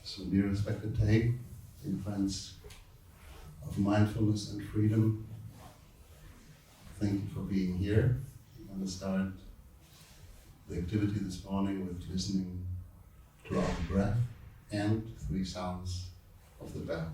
So dear respected Tay, dear friends of mindfulness and freedom, thank you for being here. I'm going to start the activity this morning with listening to our breath and 3 sounds of the bell.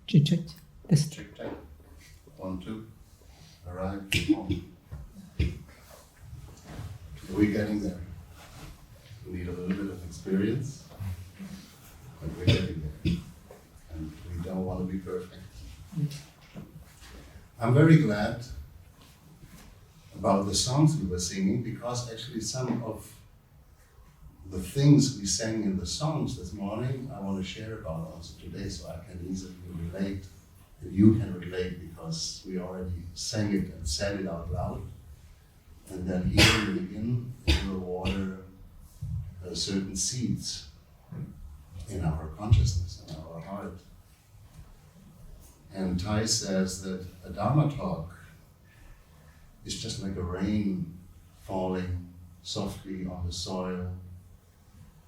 Check. Test. Check. 1, 2. Arrive home. Are we getting there? We need a little bit of experience, but we're getting there. And we don't want to be perfect. I'm very glad about the songs we were singing, because actually some of the things we sang in the songs this morning I want to share about also today, so I can easily relate, and you can relate, because we already sang it and said it out loud. And then here within it will water certain seeds in our consciousness, in our heart. And Tai says that a Dharma talk is just like a rain falling softly on the soil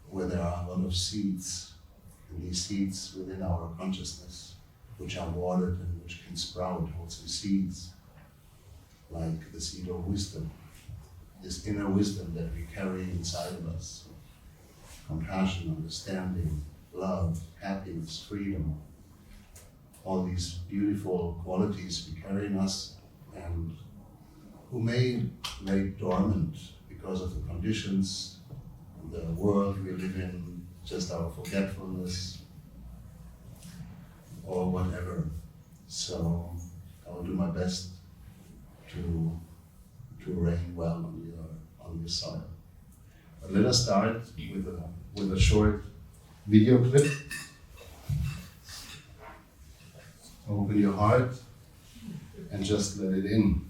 where there are a lot of seeds, and these seeds within our consciousness, which are watered and which can sprout also seeds, like the seed of wisdom, this inner wisdom that we carry inside of us. Compassion, understanding, love, happiness, freedom, all these beautiful qualities we carry in us, and who may lay dormant because of the conditions, the world we live in, just our forgetfulness, or whatever. So I will do my best to rain well on your soil. But let us start with a short video clip. Open your heart and just let it in.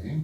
Okay.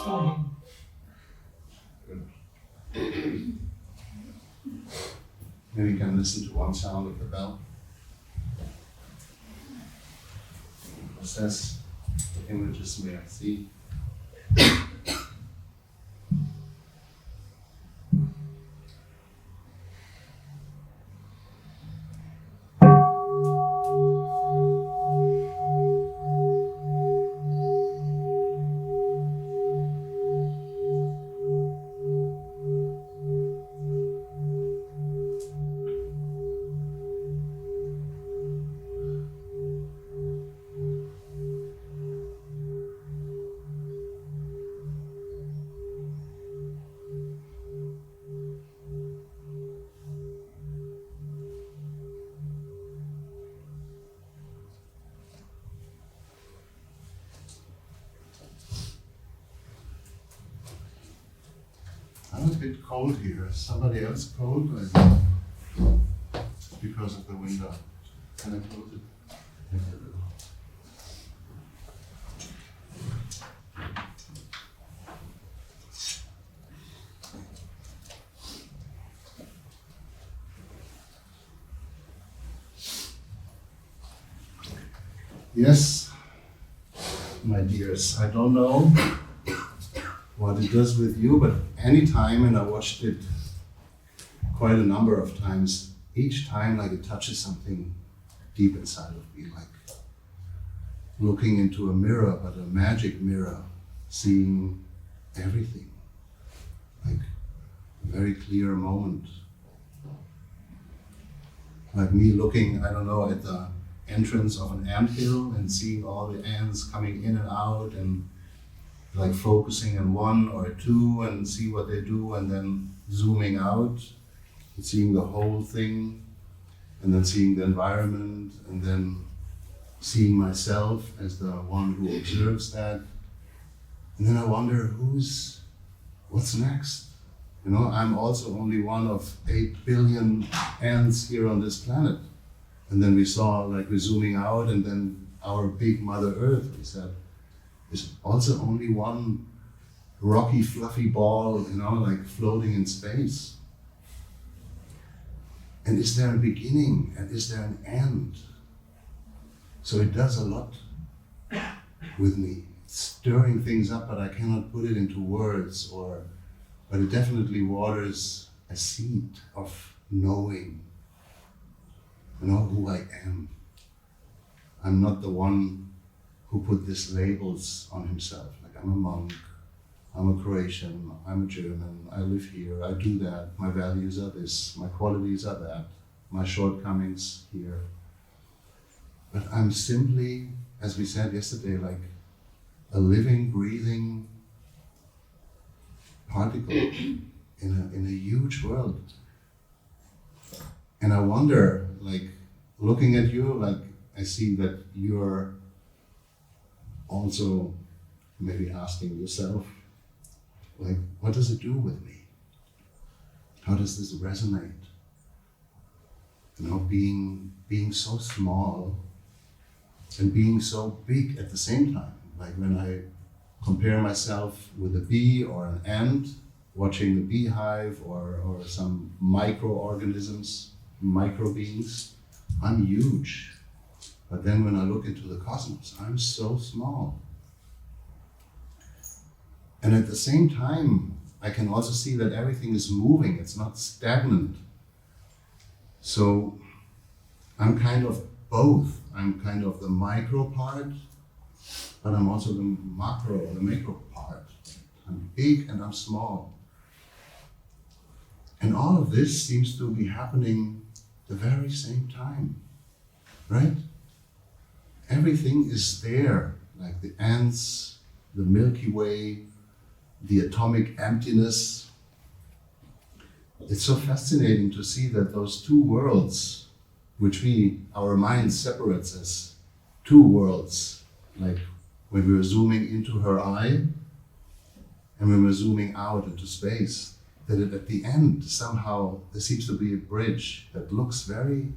Fine. Maybe you can listen to one sound of the bell. Assess the images may I see. I'm a bit cold here. Is somebody else cold? Or is it because of the window? Can I close it? Yes, my dears, I don't know what it does with you, but anytime, and I watched it quite a number of times, each time like it touches something deep inside of me, like looking into a mirror, but a magic mirror, seeing everything, like a very clear moment. Like me looking, I don't know, at the entrance of an anthill and seeing all the ants coming in and out and like focusing on one or two and see what they do, and then zooming out and seeing the whole thing, and then seeing the environment, and then seeing myself as the one who observes that. And then I wonder what's next? You know, I'm also only one of 8 billion ants here on this planet. And then we saw, like, we're zooming out, and then our big Mother Earth, we said, is also only one rocky, fluffy ball, you know, like floating in space. And is there a beginning, and is there an end? So it does a lot with me. It's stirring things up, but I cannot put it into words, but it definitely waters a seed of knowing, you know, who I am. I'm not the one who put these labels on himself, like I'm a monk, I'm a Croatian, I'm a German, I live here, I do that, my values are this, my qualities are that, my shortcomings here. But I'm simply, as we said yesterday, like a living, breathing particle in a huge world. And I wonder, like, looking at you, like, I see that you're also maybe asking yourself, like, what does it do with me? How does this resonate? You know, being so small and being so big at the same time. Like when I compare myself with a bee or an ant, watching the beehive or some microorganisms, micro beings, I'm huge. But then when I look into the cosmos, I'm so small. And at the same time, I can also see that everything is moving, it's not stagnant. So I'm kind of both. I'm kind of the micro part, but I'm also the macro or the macro part. I'm big and I'm small. And all of this seems to be happening the very same time, right? Everything is there, like the ants, the Milky Way, the atomic emptiness. It's so fascinating to see that those two worlds, which our mind separates as two worlds, like when we were zooming into her eye and when we're zooming out into space, that at the end somehow there seems to be a bridge that looks very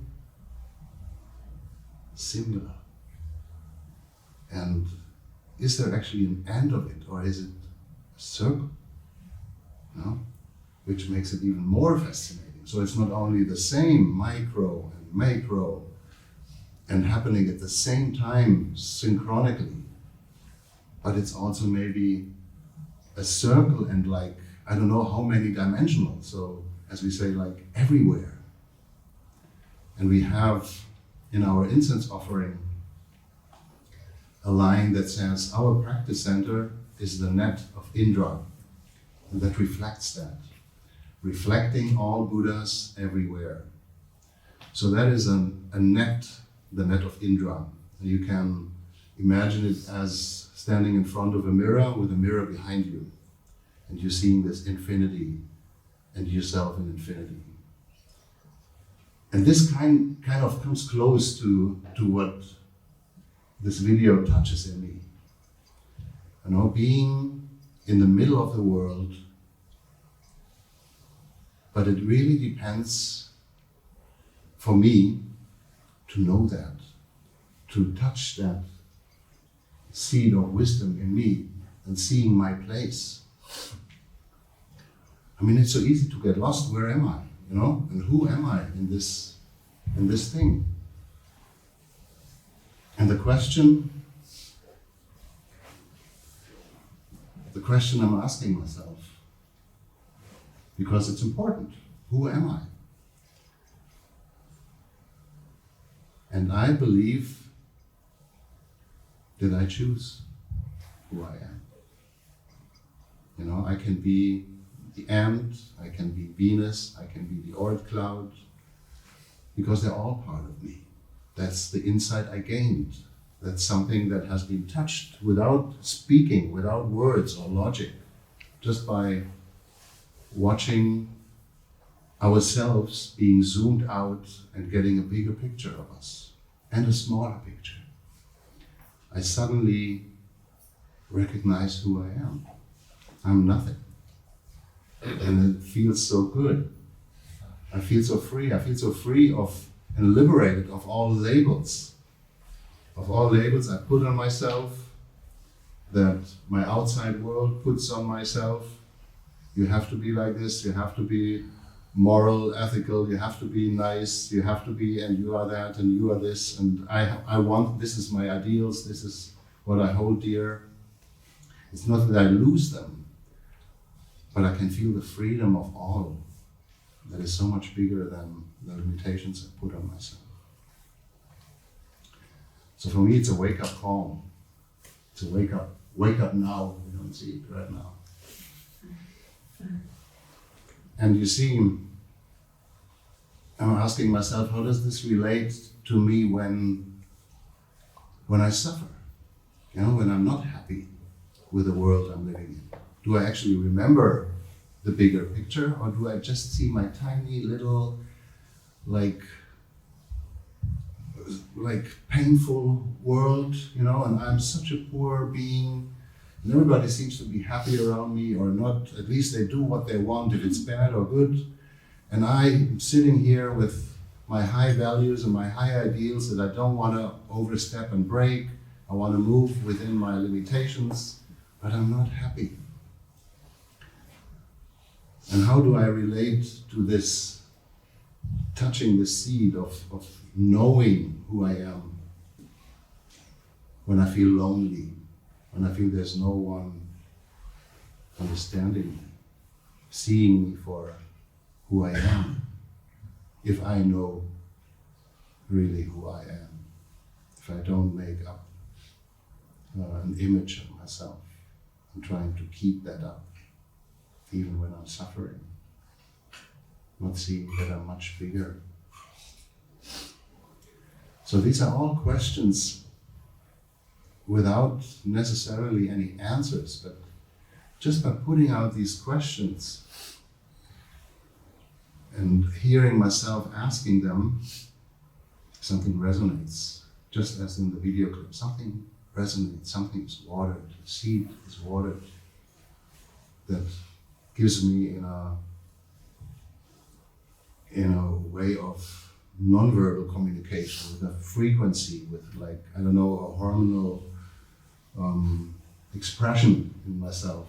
similar. And is there actually an end of it, or is it circle, no? Which makes it even more fascinating. So it's not only the same micro and macro and happening at the same time synchronically, but it's also maybe a circle and like, I don't know how many dimensional. So as we say, like everywhere. And we have in our incense offering a line that says, our practice center is the net of Indra, and that reflects that, reflecting all Buddhas everywhere. So that is a net, the net of Indra. And you can imagine it as standing in front of a mirror with a mirror behind you, and you're seeing this infinity and yourself in infinity. And this kind of comes close to what this video touches in me. You know, being in the middle of the world, but it really depends for me to know that, to touch that seed of wisdom in me and seeing my place. I mean, it's so easy to get lost. Where am I? You know, and who am I in this thing? And the question I'm asking myself, because it's important, who am I? And I believe that I choose who I am. You know, I can be the ant, I can be Venus, I can be the Oort cloud, because they're all part of me. That's the insight I gained. That's something that has been touched without speaking, without words or logic, just by watching ourselves being zoomed out and getting a bigger picture of us and a smaller picture. I suddenly recognize who I am. I'm nothing. And it feels so good. I feel so free. I feel so free of and liberated of all labels. Of all labels I put on myself, that my outside world puts on myself. You have to be like this, you have to be moral, ethical, you have to be nice, you have to be, and you are that, and you are this, and I want, this is my ideals, this is what I hold dear. It's not that I lose them, but I can feel the freedom of all that is so much bigger than the limitations I put on myself. So for me, it's a wake-up call. It's a wake up now. We don't see it right now. And you see, I'm asking myself, how does this relate to me when I suffer? You know, when I'm not happy with the world I'm living in? Do I actually remember the bigger picture, or do I just see my tiny little, like painful world, you know, and I'm such a poor being, and everybody seems to be happy around me, or not, at least they do what they want, if it's bad or good, and I'm sitting here with my high values and my high ideals that I don't want to overstep and break. I want to move within my limitations, but I'm not happy. And how do I relate to this, touching the seed of knowing who I am when I feel lonely, when I feel there's no one understanding me, seeing me for who I am, if I know really who I am, if I don't make up an image of myself. I'm trying to keep that up, even when I'm suffering, not seeing that I'm much bigger. So these are all questions without necessarily any answers, but just by putting out these questions and hearing myself asking them, something resonates, just as in the video clip. Something resonates, something is watered, the seed is watered, that gives me in a way of non-verbal communication, with a frequency, with like, I don't know, a hormonal expression in myself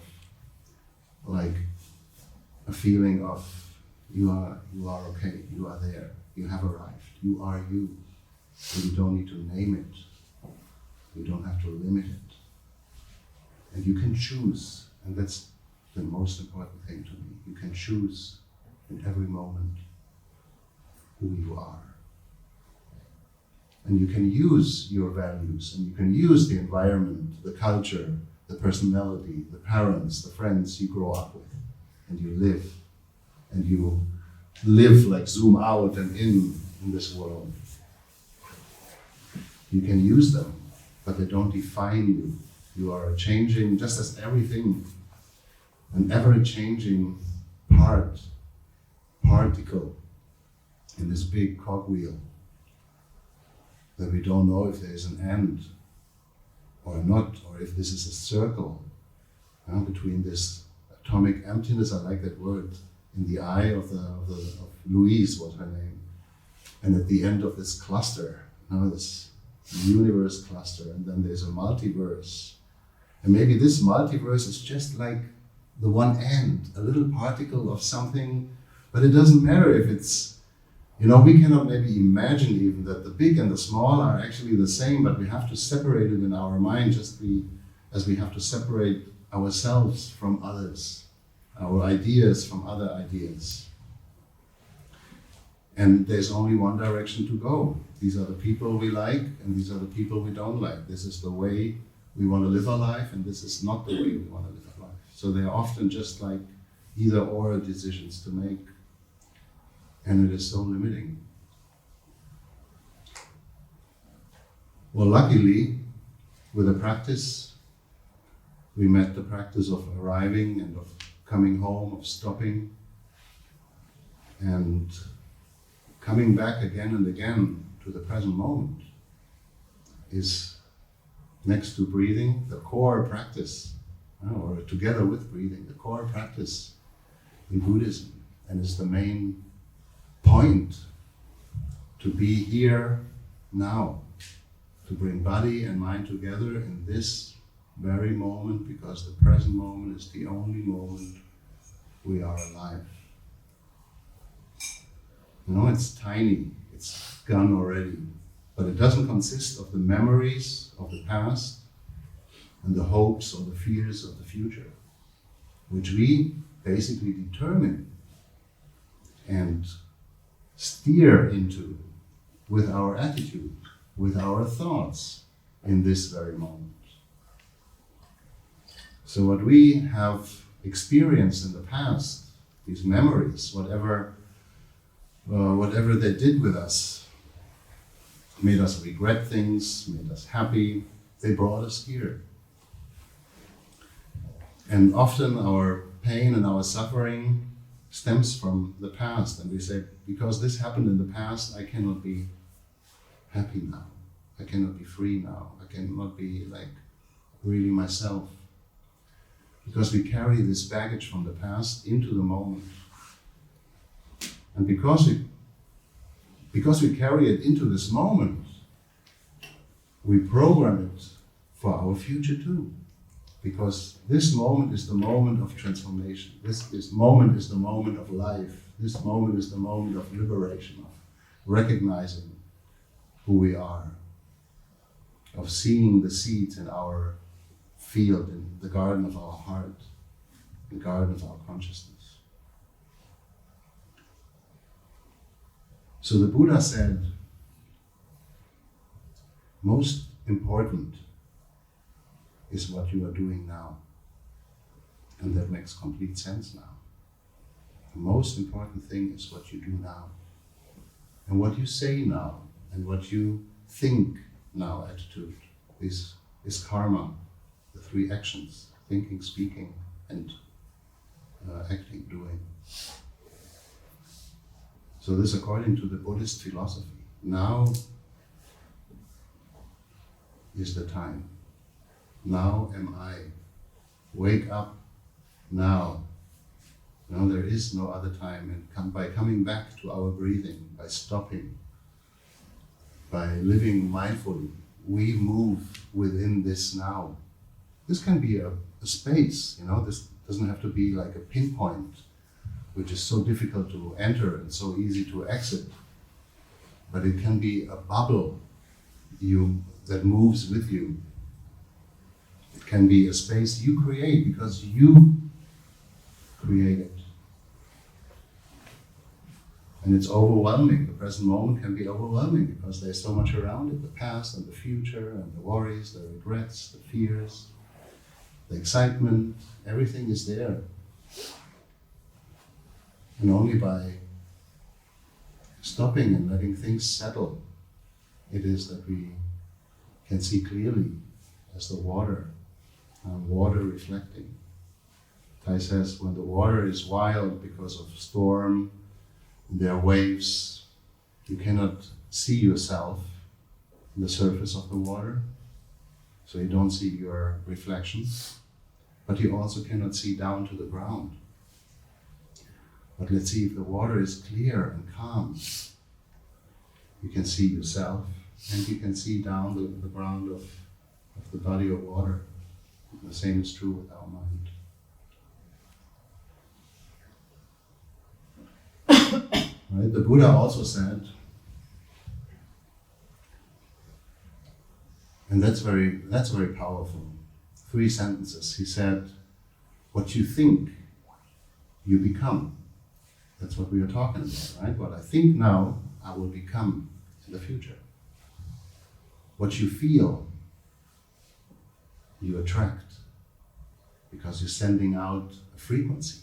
like a feeling of you are okay, you are there, you have arrived, you are you. And you don't need to name it. You don't have to limit it. And you can choose, and that's the most important thing to me. You can choose in every moment who you are. And you can use your values, and you can use the environment, the culture, the personality, the parents, the friends you grow up with, and you live. And you live like zoom out and in this world. You can use them, but they don't define you. You are changing, just as everything, an ever-changing particle in this big cogwheel that we don't know if there is an end or not, or if this is a circle between this atomic emptiness, I like that word, in the eye of Louise was her name, and at the end of this cluster, this universe cluster, and then there's a multiverse. And maybe this multiverse is just like the one end, a little particle of something, but it doesn't matter if it's, we cannot maybe imagine even that the big and the small are actually the same, but we have to separate it in our mind as we have to separate ourselves from others, our ideas from other ideas. And there's only one direction to go. These are the people we like, and these are the people we don't like. This is the way we want to live our life, and this is not the way we want to live our life. So they are often just like either or decisions to make. And it is so limiting. Well, luckily, with the practice, we met the practice of arriving and of coming home, of stopping, and coming back again and again to the present moment is, next to breathing, the core practice, or together with breathing, the core practice in Buddhism, and is the main point to be here now, to bring body and mind together in this very moment, because the present moment is the only moment we are alive. It's tiny, it's gone already, but it doesn't consist of the memories of the past and the hopes or the fears of the future, which we basically determine and steer into with our attitude, with our thoughts in this very moment. So what we have experienced in the past, these memories, whatever they did with us, made us regret things, made us happy, they brought us here. And often our pain and our suffering stems from the past, and we say, because this happened in the past, I cannot be happy now. I cannot be free now. I cannot be like really myself. Because we carry this baggage from the past into the moment. And because we carry it into this moment, we program it for our future too. Because this moment is the moment of transformation. This moment is the moment of life. This moment is the moment of liberation, of recognizing who we are, of seeing the seeds in our field, in the garden of our heart, the garden of our consciousness. So the Buddha said, most important is what you are doing now. And that makes complete sense now. The most important thing is what you do now. And what you say now, and what you think now, attitude, is karma, the three actions, thinking, speaking, and acting, doing. So this, according to the Buddhist philosophy, now is the time. Now am I. Wake up now. Now there is no other time. And by coming back to our breathing, by stopping, by living mindfully, we move within this now. This can be a space, doesn't have to be like a pinpoint, which is so difficult to enter and so easy to exit. But it can be a bubble that moves with you. It can be a space you create because you create it. And it's overwhelming. The present moment can be overwhelming because there's so much around it, the past and the future and the worries, the regrets, the fears, the excitement, everything is there. And only by stopping and letting things settle, it is that we can see clearly as the water reflecting. Tai says, when the water is wild because of storm, there are waves, you cannot see yourself on the surface of the water, so you don't see your reflection, but you also cannot see down to the ground. But let's see if the water is clear and calm. You can see yourself, and you can see down the ground of the body of water. The same is true with our mind. Right? The Buddha also said, and that's very powerful. 3 sentences. He said, "What you think, you become." That's what we are talking about, right? What I think now, I will become in the future. What you feel, you attract, because you're sending out a frequency.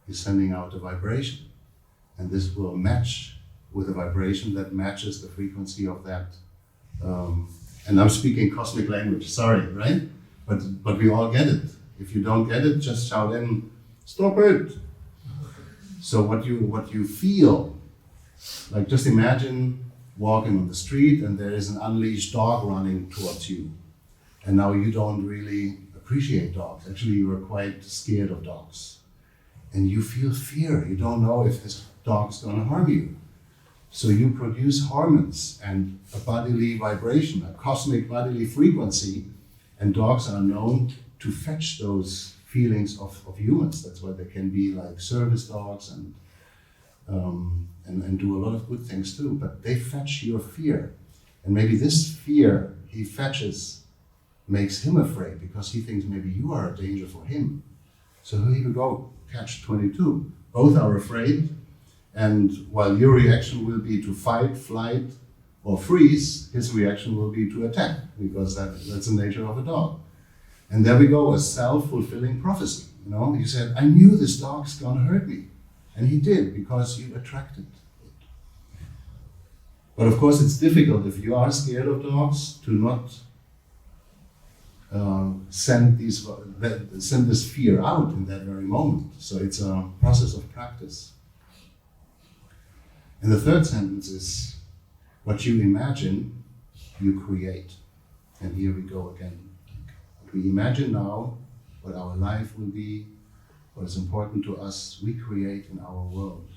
You're sending out a vibration. And this will match with a vibration that matches the frequency of that. And I'm speaking cosmic language, sorry, right? But we all get it. If you don't get it, just shout in, "Stop it!" So what you feel, like just imagine walking on the street and there is an unleashed dog running towards you. And now you don't really appreciate dogs. Actually, you are quite scared of dogs. And you feel fear. You don't know if this dog's going to harm you. So you produce hormones and a bodily vibration, a cosmic bodily frequency, and dogs are known to fetch those feelings of humans. That's why they can be like service dogs and do a lot of good things too. But they fetch your fear. And maybe this fear he fetches makes him afraid because he thinks maybe you are a danger for him. So here we go, catch 22. Both are afraid, and while your reaction will be to fight, flight, or freeze, his reaction will be to attack, because that's the nature of a dog. And there we go, a self-fulfilling prophecy. You know, he said, "I knew this dog's gonna hurt me." And he did, because you attracted it. But of course it's difficult if you are scared of dogs to not send this fear out in that very moment. So it's a process of practice. And the 3rd sentence is, what you imagine, you create. And here we go again. What we imagine now, what our life will be, what is important to us, we create in our world.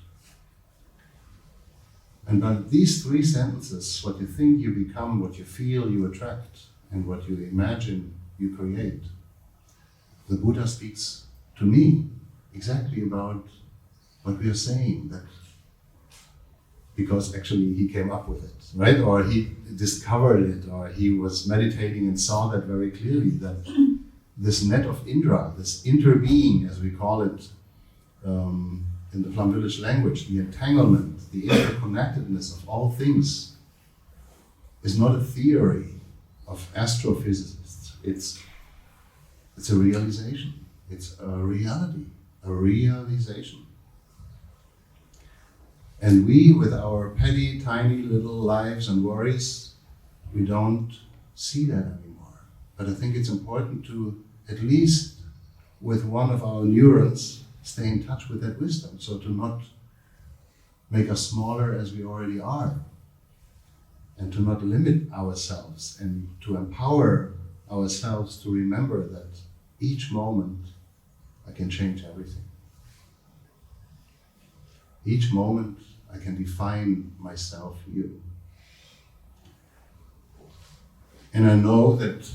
And by these 3 sentences, what you think, you become, what you feel, you attract, and what you imagine, you create. The Buddha speaks to me exactly about what we are saying, that because actually he came up with it, right? Or he discovered it, or he was meditating and saw that very clearly, that this net of Indra, this interbeing, as we call it in the Plum Village language, the entanglement, the interconnectedness of all things, is not a theory of astrophysicists. It's a realization. It's a reality, a realization. And we, with our petty, tiny little lives and worries, we don't see that anymore. But I think it's important to, at least with one of our neurons, stay in touch with that wisdom. So to not make us smaller as we already are, and to not limit ourselves, and to empower ourselves to remember that each moment I can change everything. Each moment I can define myself new. And I know that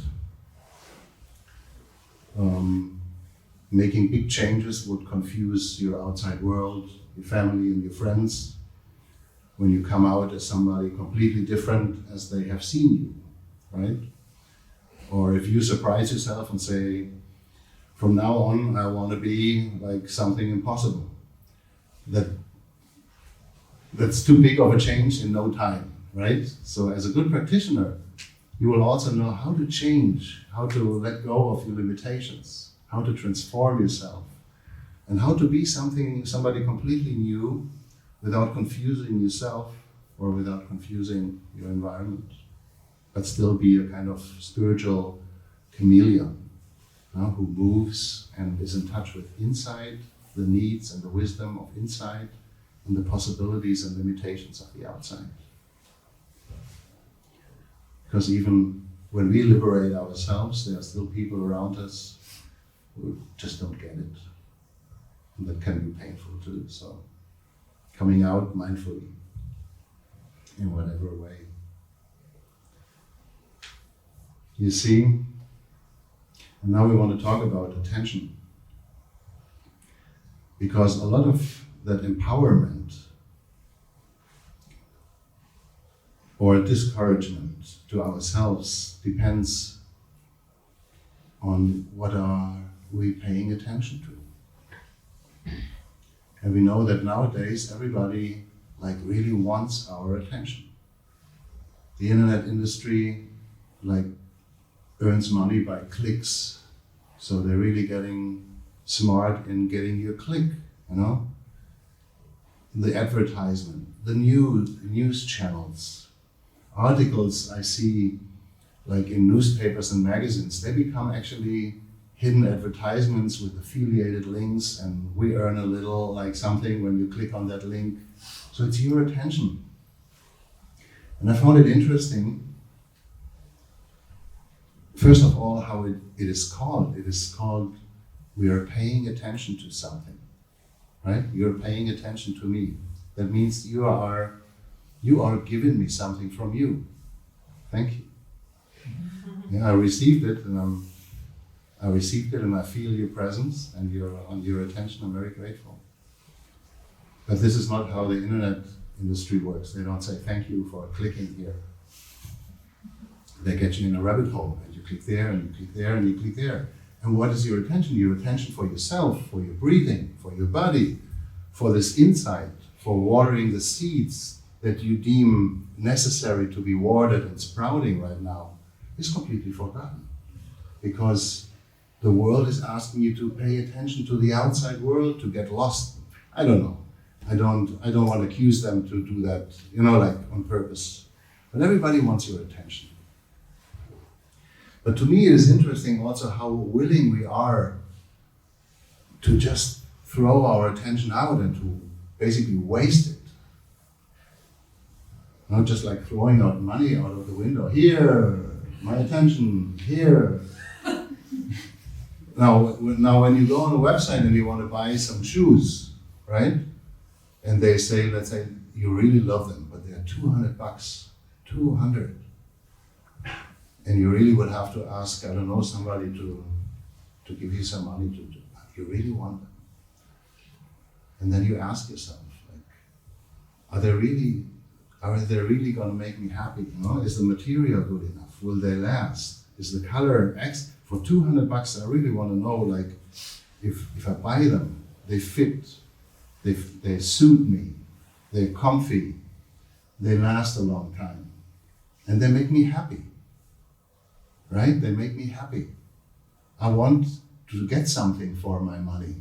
making big changes would confuse your outside world, your family and your friends, when you come out as somebody completely different as they have seen you, right? Or if you surprise yourself and say, from now on, I want to be like something impossible. That's too big of a change in no time, right? So as a good practitioner, you will also know how to change, how to let go of your limitations, how to transform yourself, and how to be somebody completely new without confusing yourself or without confusing your environment, but still be a kind of spiritual chameleon, who moves and is in touch with inside, the needs and the wisdom of inside, and the possibilities and limitations of the outside. Because even when we liberate ourselves, there are still people around us who just don't get it. And that can be painful too. So coming out mindfully in whatever way. You see, and now we want to talk about attention. Because a lot of that empowerment or discouragement to ourselves depends on what are we paying attention to. And we know that nowadays everybody really wants our attention. The internet industry earns money by clicks, so they're really getting smart in getting your click, The advertisement, the news channels, articles I see in newspapers and magazines, they become actually hidden advertisements with affiliated links, and we earn a little something when you click on that link. So it's your attention. And I found it interesting, first of all, how it is called. It is called, we are paying attention to something, right? You're paying attention to me. That means you are giving me something from you. Thank you. Yeah, I received it, and I feel your presence and your attention. I'm very grateful. But this is not how the internet industry works. They don't say thank you for clicking here. They get you in a rabbit hole, and you click there, and you click there, and you click there. And what is your attention? Your attention for yourself, for your breathing, for your body, for this insight, for watering the seeds that you deem necessary to be watered and sprouting right now, is completely forgotten. Because the world is asking you to pay attention to the outside world, to get lost. I don't know. I don't want to accuse them to do that, on purpose. But everybody wants your attention. But to me it is interesting also how willing we are to just throw our attention out and to basically waste it. Not just throwing out money out of the window. Here, my attention, here. Now when you go on a website and you want to buy some shoes, right? And they say, let's say, you really love them, but they're $200, $200. And you really would have to ask, somebody to give you some money to you really want them. And then you ask yourself, are they really going to make me happy? Is the material good enough? Will they last? Is the color X? For $200, I really want to know, if I buy them, they fit, they suit me, they're comfy, they last a long time, and they make me happy. Right? They make me happy. I want to get something for my money.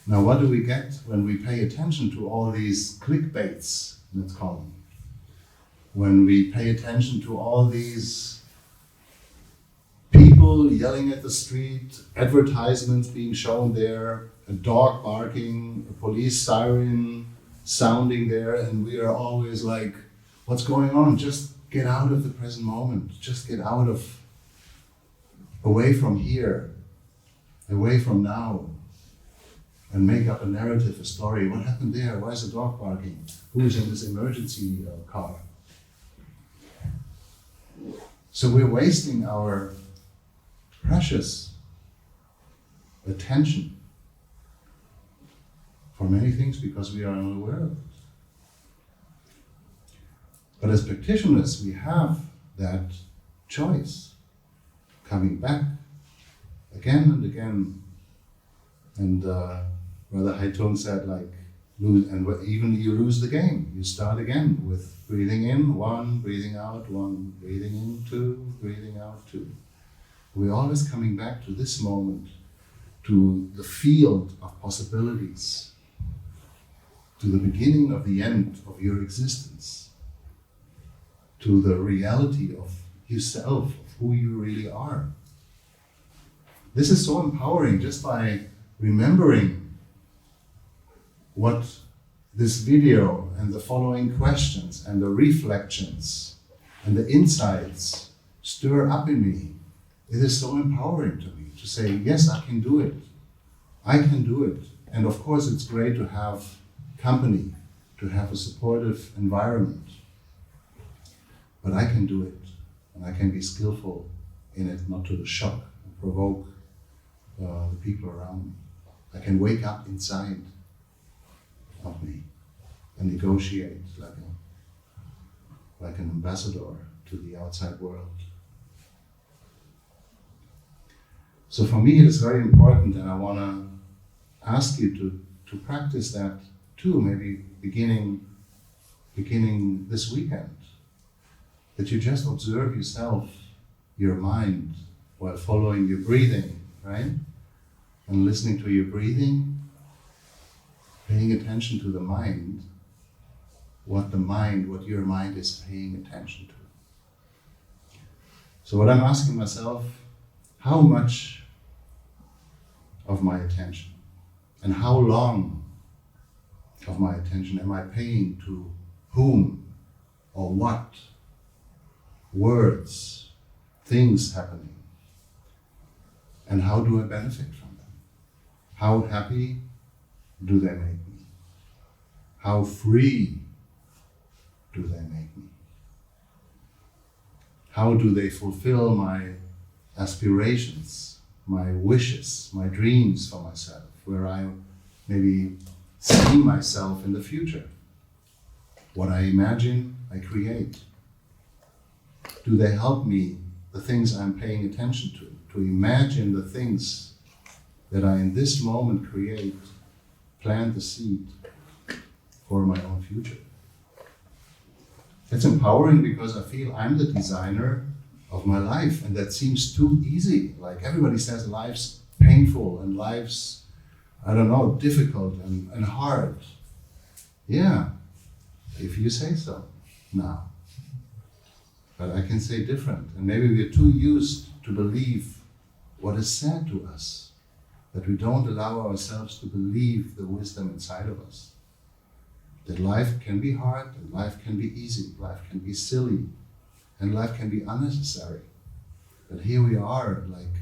Now, what do we get when we pay attention to all these clickbaits, let's call them? When we pay attention to all these people yelling at the street, advertisements being shown there, a dog barking, a police siren sounding there, and we are always what's going on? Just get out of the present moment. Just get away from here, away from now, and make up a narrative, a story. What happened there? Why is the dog barking? Who's in this emergency car? So we're wasting our precious attention for many things because we are unaware of it. But as practitioners, we have that choice, coming back again and again. And Brother Haitong said, like, even you lose the game, you start again with breathing in, 1, breathing out, 1, breathing in, 2, breathing out, 2. We're always coming back to this moment, to the field of possibilities, to the beginning of the end of your existence, to the reality of yourself, of who you really are. This is so empowering just by remembering what this video and the following questions and the reflections and the insights stir up in me. It is so empowering to me to say, yes, I can do it. I can do it. And of course, it's great to have company, to have a supportive environment. But I can do it, and I can be skillful in it, not to shock and provoke the people around me. I can wake up inside of me and negotiate like an ambassador to the outside world. So for me, it is very important, and I want to ask you to practice that too, maybe beginning this weekend, that you just observe yourself, your mind, while following your breathing, right? And listening to your breathing, paying attention to the mind, what your mind is paying attention to. So what I'm asking myself, how much of my attention and how long of my attention am I paying to whom or what, words, things happening, and how do I benefit from them? How happy do they make me? How free do they make me? How do they fulfill my aspirations, my wishes, my dreams for myself, where I maybe see myself in the future? What I imagine, I create. Do they help me, the things I'm paying attention to imagine the things that I in this moment create, plant the seed for my own future? It's empowering because I feel I'm the designer of my life, and that seems too easy. Like everybody says life's painful and life's, difficult and hard. Yeah, if you say so now. But I can say different, and maybe we're too used to believe what is said to us, that we don't allow ourselves to believe the wisdom inside of us. That life can be hard, and life can be easy, life can be silly, and life can be unnecessary. But here we are, like,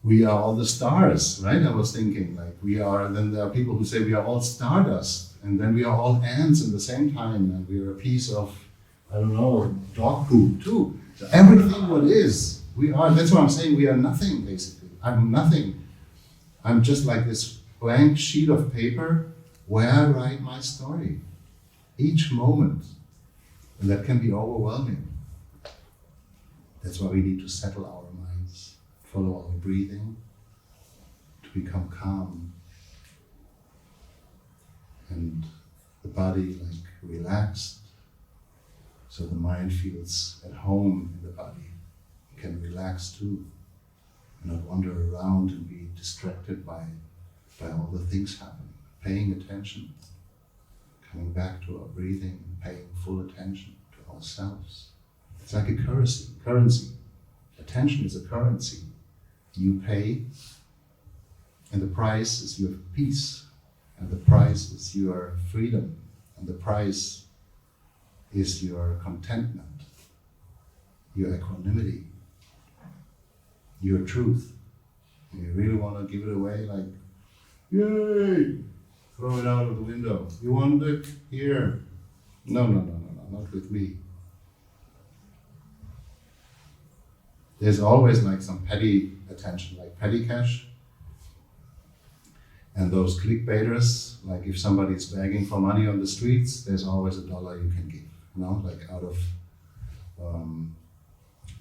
we are all the stars, right? I was thinking, like, we are, and then there are people who say we are all stardust, and then we are all ants at the same time, and we are a piece of, dog poop too. So everything what is, we are, that's what I'm saying, we are nothing, basically. I'm nothing. I'm just like this blank sheet of paper where I write my story, each moment. And that can be overwhelming. That's why we need to settle our minds, follow our breathing, to become calm. And the body relaxed, so the mind feels at home in the body. You can relax too, and not wander around and be distracted by all the things happening. Paying attention, coming back to our breathing, paying full attention to ourselves. It's like a currency. Attention is a currency. You pay, and the price is your peace, and the price is your freedom, and the price is your contentment, your equanimity, your truth. And you really want to give it away, like, yay! Throw it out of the window. You want it? Here. No, not with me. There's always some petty attention, like petty cash. And those clickbaiters, like if somebody's begging for money on the streets, there's always $1 you can give, like out of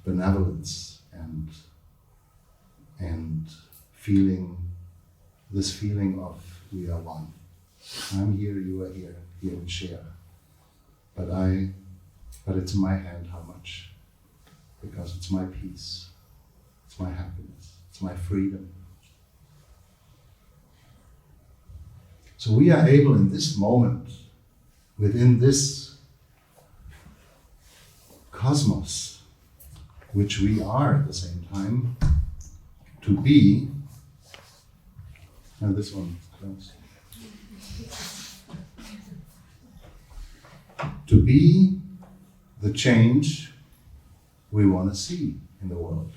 benevolence and this feeling of we are one. I'm here, you are here we share. But it's in my hand how much, because it's my peace, it's my happiness, it's my freedom. So we are able in this moment, within this cosmos, which we are at the same time, to be, and this one close, to be the change we want to see in the world.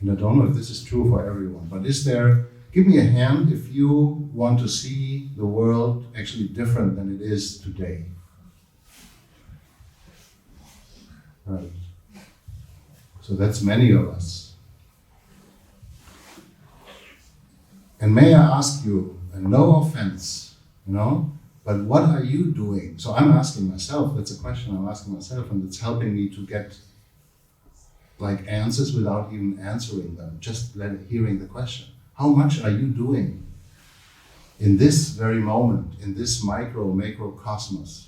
And I don't know if this is true for everyone, but give me a hand if you want to see the world actually different than it is today. Right. So that's many of us. And may I ask you, and no offense, but what are you doing? So I'm asking myself, that's a question I'm asking myself, and it's helping me to get answers without even answering them, just hearing the question. How much are you doing in this very moment, in this macrocosmos,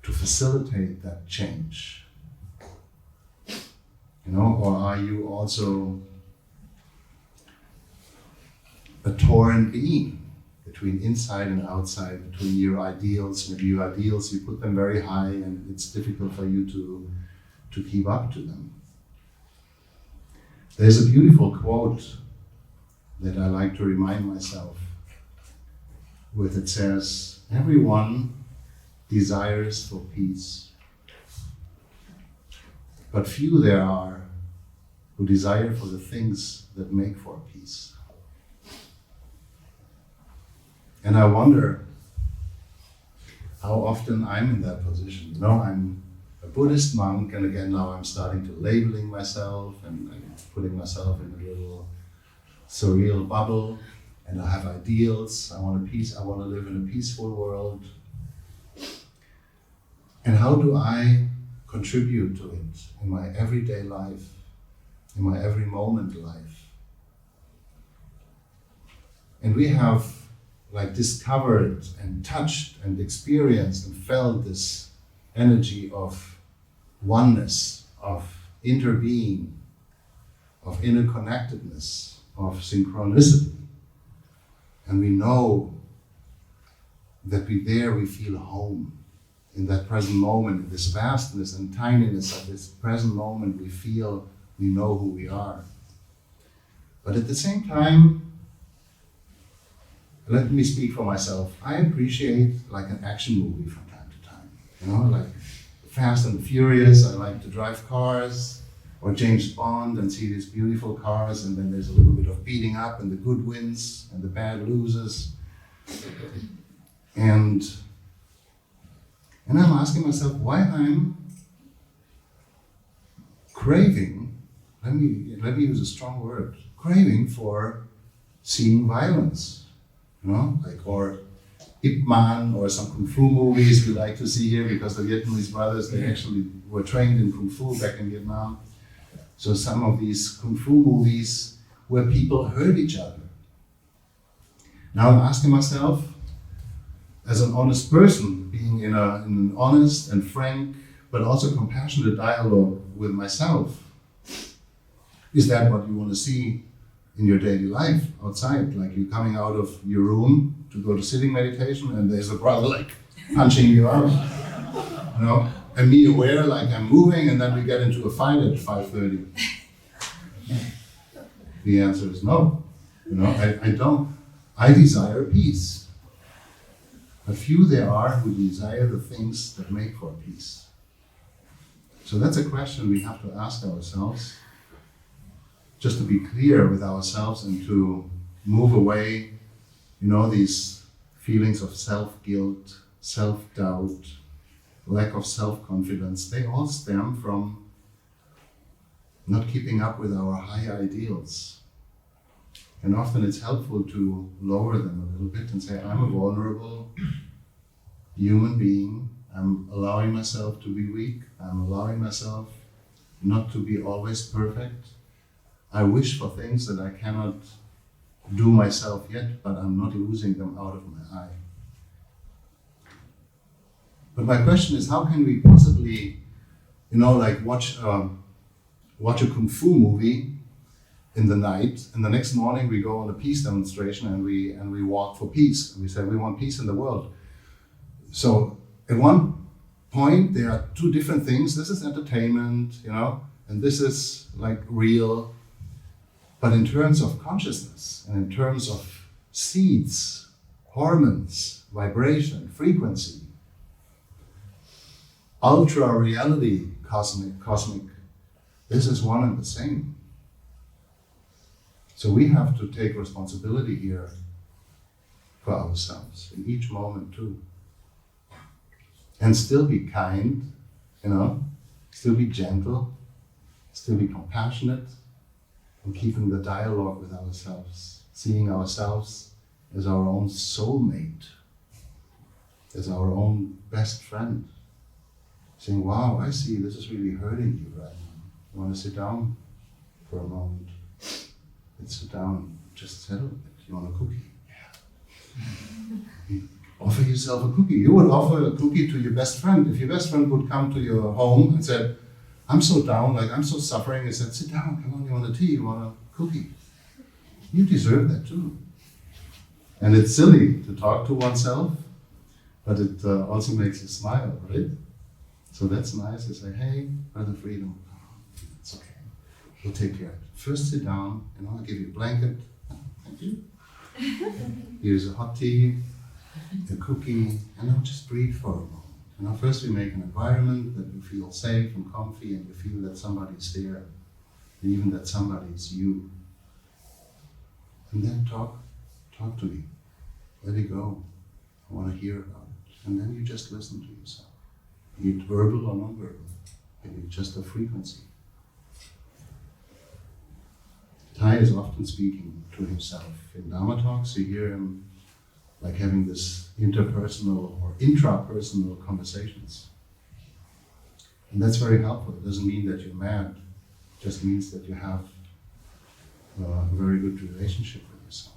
to facilitate that change? Or are you also a torn being between inside and outside, between your ideals? Maybe your ideals, you put them very high and it's difficult for you to keep up to them. There's a beautiful quote that I like to remind myself with. It says, everyone desires for peace, but few there are who desire for the things that make for peace. And I wonder how often I'm in that position. I'm a Buddhist monk, and again now I'm starting to labeling myself and I'm putting myself in a little surreal bubble, and I have ideals. I want to live in a peaceful world. And how do I contribute to it in my everyday life, in my every moment life? And we have discovered and touched and experienced and felt this energy of oneness, of interbeing, of interconnectedness, of synchronicity. And we know that we feel home. In that present moment, in this vastness and tininess of this present moment, we know who we are. But at the same time, let me speak for myself. I appreciate an action movie from time to time. Like Fast and Furious. I like to drive cars, or James Bond, and see these beautiful cars, and then there's a little bit of beating up, and the good wins and the bad loses. And I'm asking myself why I'm craving, let me use a strong word, craving for seeing violence. Or Ip Man, or some Kung Fu movies we like to see here, because the Vietnamese brothers, they actually were trained in Kung Fu back in Vietnam. So some of these Kung Fu movies where people hurt each other. Now I'm asking myself, as an honest person, being in an honest and frank, but also compassionate dialogue with myself, is that what you want to see in your daily life outside? Like you coming out of your room to go to sitting meditation and there's a brother punching you out, and me aware I'm moving, and then we get into a fight at 5:30. The answer is no. I don't. I desire peace. But few there are who desire the things that make for peace. So that's a question we have to ask ourselves, just to be clear with ourselves and to move away, these feelings of self-guilt, self-doubt, lack of self-confidence. They all stem from not keeping up with our high ideals. And often it's helpful to lower them a little bit and say, I'm a vulnerable human being. I'm allowing myself to be weak. I'm allowing myself not to be always perfect. I wish for things that I cannot do myself yet, but I'm not losing them out of my eye. But my question is, how can we possibly, like watch a kung fu movie in the night, and the next morning we go on a peace demonstration and we walk for peace. And we say we want peace in the world. So at one point there are two different things. This is entertainment, and this is like real. But in terms of consciousness and in terms of seeds, hormones, vibration, frequency, ultra reality, cosmic, this is one and the same. So we have to take responsibility here for ourselves in each moment too. And still be kind, still be gentle, still be compassionate, and keeping the dialogue with ourselves, seeing ourselves as our own soulmate, as our own best friend. Saying, wow, I see this is really hurting you right now. You want to sit down for a moment? Let's sit down, just settle a bit. You want a cookie? Yeah. Offer yourself a cookie. You would offer a cookie to your best friend. If your best friend would come to your home and said, I'm so down, I'm so suffering, and said, sit down, come on, you want a tea, you want a cookie? You deserve that too. And it's silly to talk to oneself, but it also makes you smile, right? So that's nice to say, hey, brother Freedom, it's okay. We'll take care of it. First sit down, I'll give you a blanket. Thank you. Here's a hot tea, a cookie, and I'll just breathe for a moment. First we make an environment that you feel safe and comfy, and you feel that somebody's there, and even that somebody is you. And then talk to me. Let it go. I want to hear about it. And then you just listen to yourself. Be it verbal or non-verbal. Maybe just a frequency. Tai is often speaking to himself. In Dharma talks, you hear him like having this interpersonal or intrapersonal conversations. And that's very helpful. It doesn't mean that you're mad. It just means that you have a very good relationship with yourself.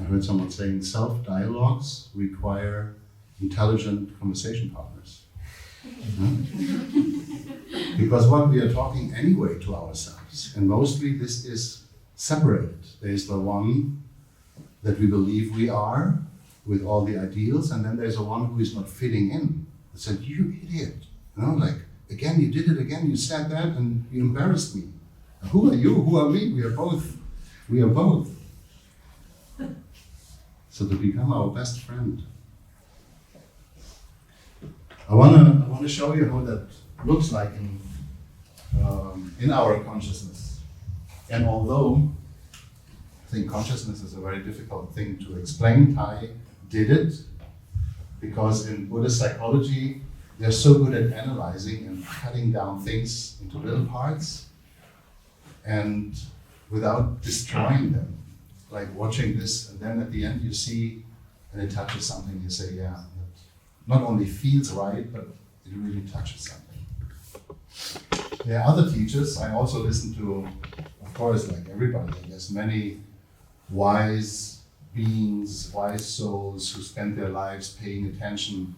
I heard someone saying self-dialogues require intelligent conversation partners. Because what we are talking anyway to ourselves, and mostly this is separated. There's the one that we believe we are, with all the ideals, and then there's a one who is not fitting in. That said, you idiot, again, you did it again, you said that, and you embarrassed me. Who are you? Who are me? We are both. So to become our best friend. I want to show you how that looks like in our consciousness. And although I think consciousness is a very difficult thing to explain, Tai did it because in Buddhist psychology they're so good at analyzing and cutting down things into little parts and without destroying them. Like watching this, and then at the end you see, and it touches something, you say, yeah, that not only feels right, but it really touches something. There are other teachers I also listen to, of course, like everybody, I guess, many wise beings, wise souls who spend their lives paying attention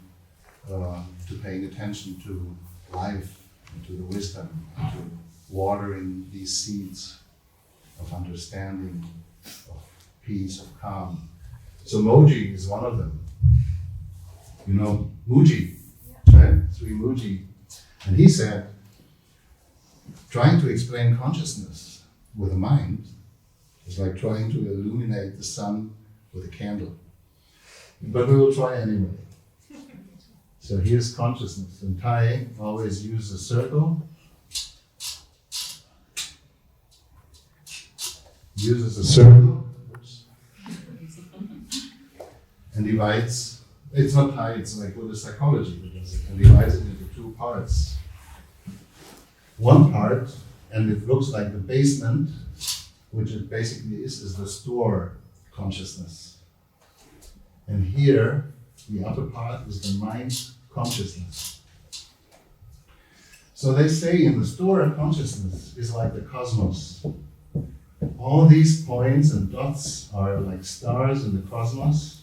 to life, and to the wisdom, and to watering these seeds of understanding, of peace, of calm. So Moji is one of them. You know Muji, right? Sri Muji. And he said, trying to explain consciousness with a mind is like trying to illuminate the sun with a candle. But we will try anyway. So here's consciousness. And Tai always uses a circle. Uses a circle. And divides. It's not Tai, it's like Buddhist psychology, because it divides it into two parts. one part, and it looks like the basement, which it basically is the store consciousness. And here, the upper part is the mind consciousness. So they say in the store consciousness is like the cosmos. All these points and dots are like stars in the cosmos.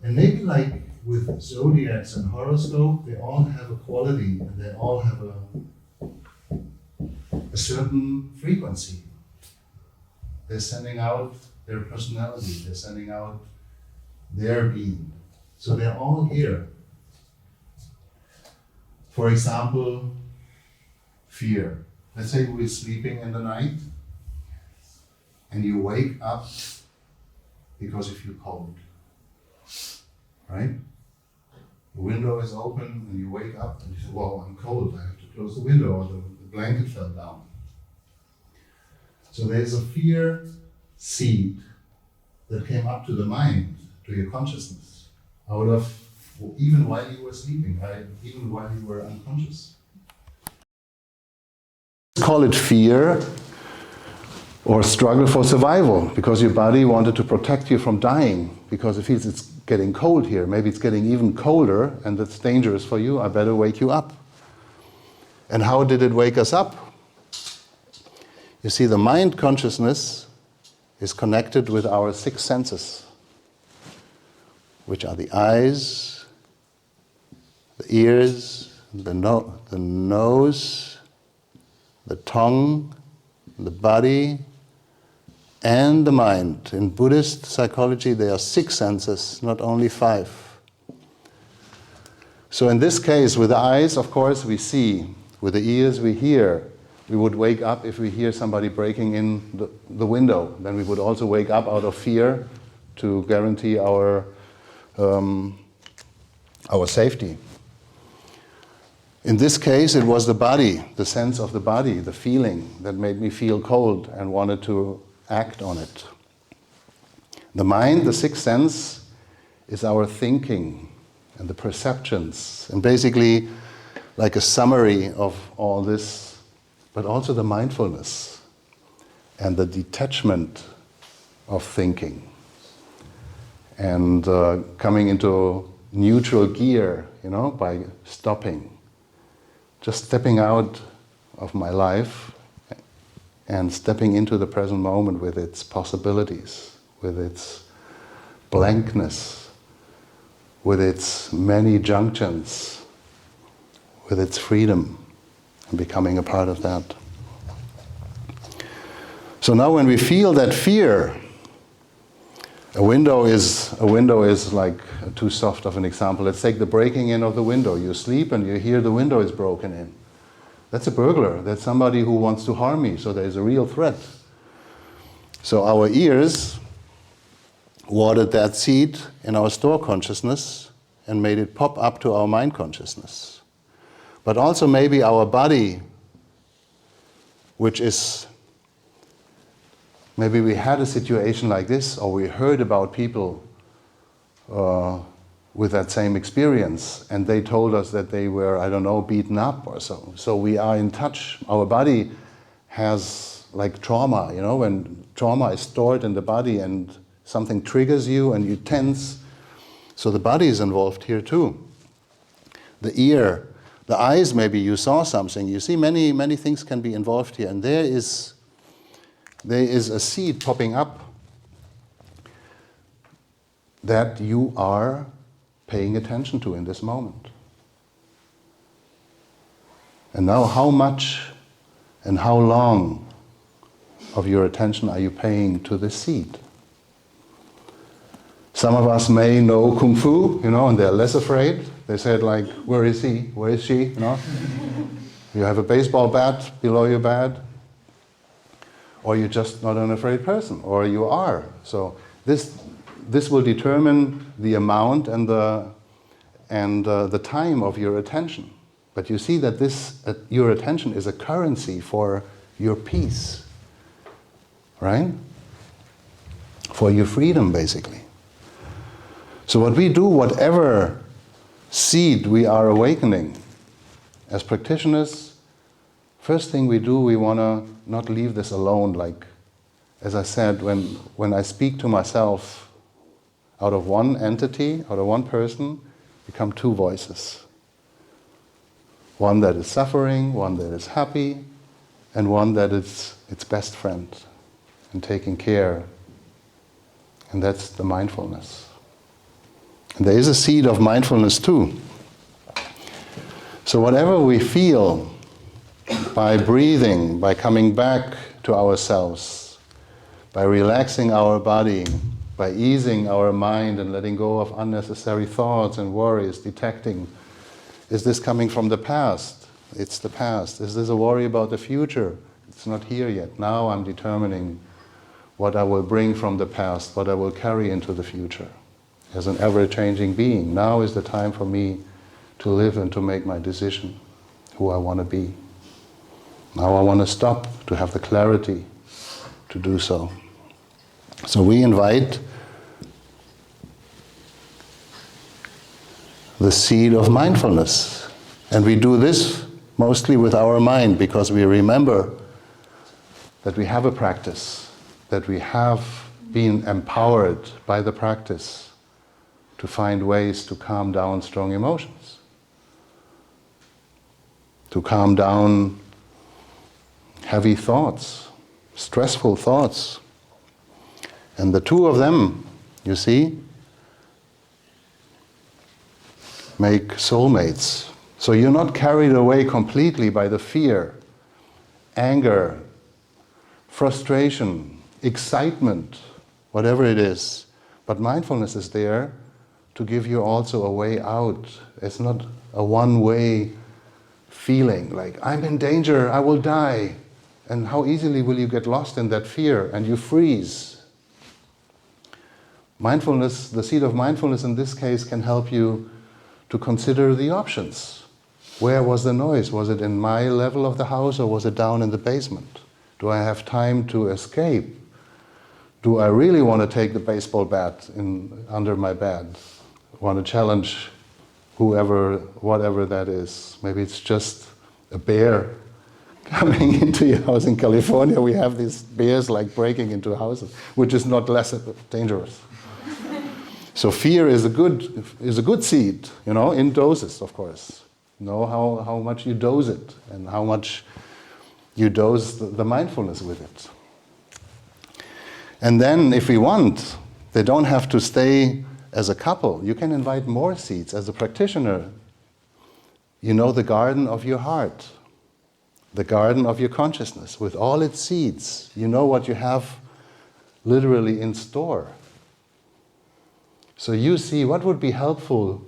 And maybe like with zodiacs and horoscope, they all have a quality and they all have a certain frequency. They're sending out their personality, they're sending out their being. So they're all here. For example, fear. Let's say we're sleeping in the night and you wake up because you feel cold, right? The window is open and you wake up and you say, well, I'm cold, I have to close the window or the blanket fell down. So there's a fear seed that came up to the mind, to your consciousness, out of, even while you were sleeping, even while you were unconscious. Call it fear or struggle for survival, because your body wanted to protect you from dying, because it feels it's getting cold here. Maybe it's getting even colder and it's dangerous for you. I better wake you up. And how did it wake us up? You see, the mind consciousness is connected with our six senses, which are the eyes, the ears, the nose, the tongue, the body, and the mind. In Buddhist psychology, there are six senses, not only five. So in this case, with the eyes, of course, we see. With the ears, we hear. We would wake up if we hear somebody breaking in the window. Then we would also wake up out of fear to guarantee our safety. In this case, it was the body, the sense of the body, the feeling that made me feel cold and wanted to act on it. The mind, the sixth sense, is our thinking and the perceptions, and basically like a summary of all this, but also the mindfulness and the detachment of thinking and coming into neutral gear, by stopping. Just stepping out of my life and stepping into the present moment with its possibilities, with its blankness, with its many junctions, with its freedom, and becoming a part of that. So now when we feel that fear, a window is like too soft of an example. Let's take the breaking in of the window. You sleep and you hear the window is broken in. That's a burglar. That's somebody who wants to harm me. So there's a real threat. So our ears watered that seed in our store consciousness and made it pop up to our mind consciousness. But also maybe our body, which is, maybe we had a situation like this, or we heard about people with that same experience, and they told us that they were, beaten up or so. So we are in touch. Our body has like trauma, when trauma is stored in the body and something triggers you and you tense. So the body is involved here too. The ear, the eyes, maybe you saw something. You see many, many things can be involved here. And there is a seed popping up that you are paying attention to in this moment. And now how much and how long of your attention are you paying to this seed? Some of us may know Kung Fu, and they're less afraid. They said like, where is he? Where is she? You have a baseball bat below your bed. Or you're just not an afraid person, or you are. So this will determine the amount and the time of your attention. But you see that your attention is a currency for your peace, right? For your freedom, basically. So what we do, whatever seed we are awakening as practitioners, First thing we do, we want to not leave this alone. Like, as I said, when I speak to myself, out of one entity, out of one person, become two voices. One that is suffering, one that is happy, and one that is its best friend and taking care. And that's the mindfulness. And there is a seed of mindfulness too. So whatever we feel by breathing, by coming back to ourselves, by relaxing our body, by easing our mind and letting go of unnecessary thoughts and worries, detecting, is this coming from the past? It's the past. Is this a worry about the future? It's not here yet. Now I'm determining what I will bring from the past, what I will carry into the future. As an ever-changing being, now is the time for me to live and to make my decision, who I want to be. Now I want to stop, to have the clarity to do so. So we invite the seed of mindfulness. And we do this mostly with our mind, because we remember that we have a practice, that we have been empowered by the practice to find ways to calm down strong emotions, to calm down heavy thoughts, stressful thoughts. And the two of them, you see, make soulmates. So you're not carried away completely by the fear, anger, frustration, excitement, whatever it is. But mindfulness is there to give you also a way out. It's not a one-way feeling, like, I'm in danger, I will die. And how easily will you get lost in that fear and you freeze? Mindfulness, the seed of mindfulness in this case, can help you to consider the options. Where was the noise? Was it in my level of the house or was it down in the basement? Do I have time to escape? Do I really want to take the baseball bat under my bed? Want to challenge whoever, whatever that is? Maybe it's just a bear coming into your house. In California, we have these bears like breaking into houses, which is not less dangerous. So fear is a good seed, in doses, of course. Know how much you dose it and how much you dose the mindfulness with it. And then, if we want, they don't have to stay as a couple. You can invite more seeds. As a practitioner, you know the garden of your heart, the garden of your consciousness, with all its seeds. You know what you have literally in store. So you see what would be helpful,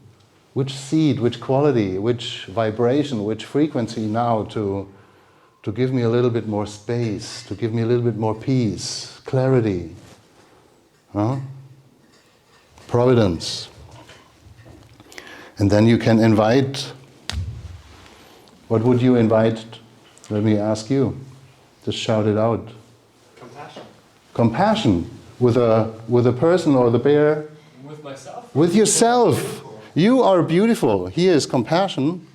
which seed, which quality, which vibration, which frequency now to give me a little bit more space, to give me a little bit more peace, clarity, providence. And then you can invite, what would you invite? Let me ask you. Just shout it out. Compassion. Compassion with a person or the bear. With myself? With yourself. You are beautiful. Here is compassion.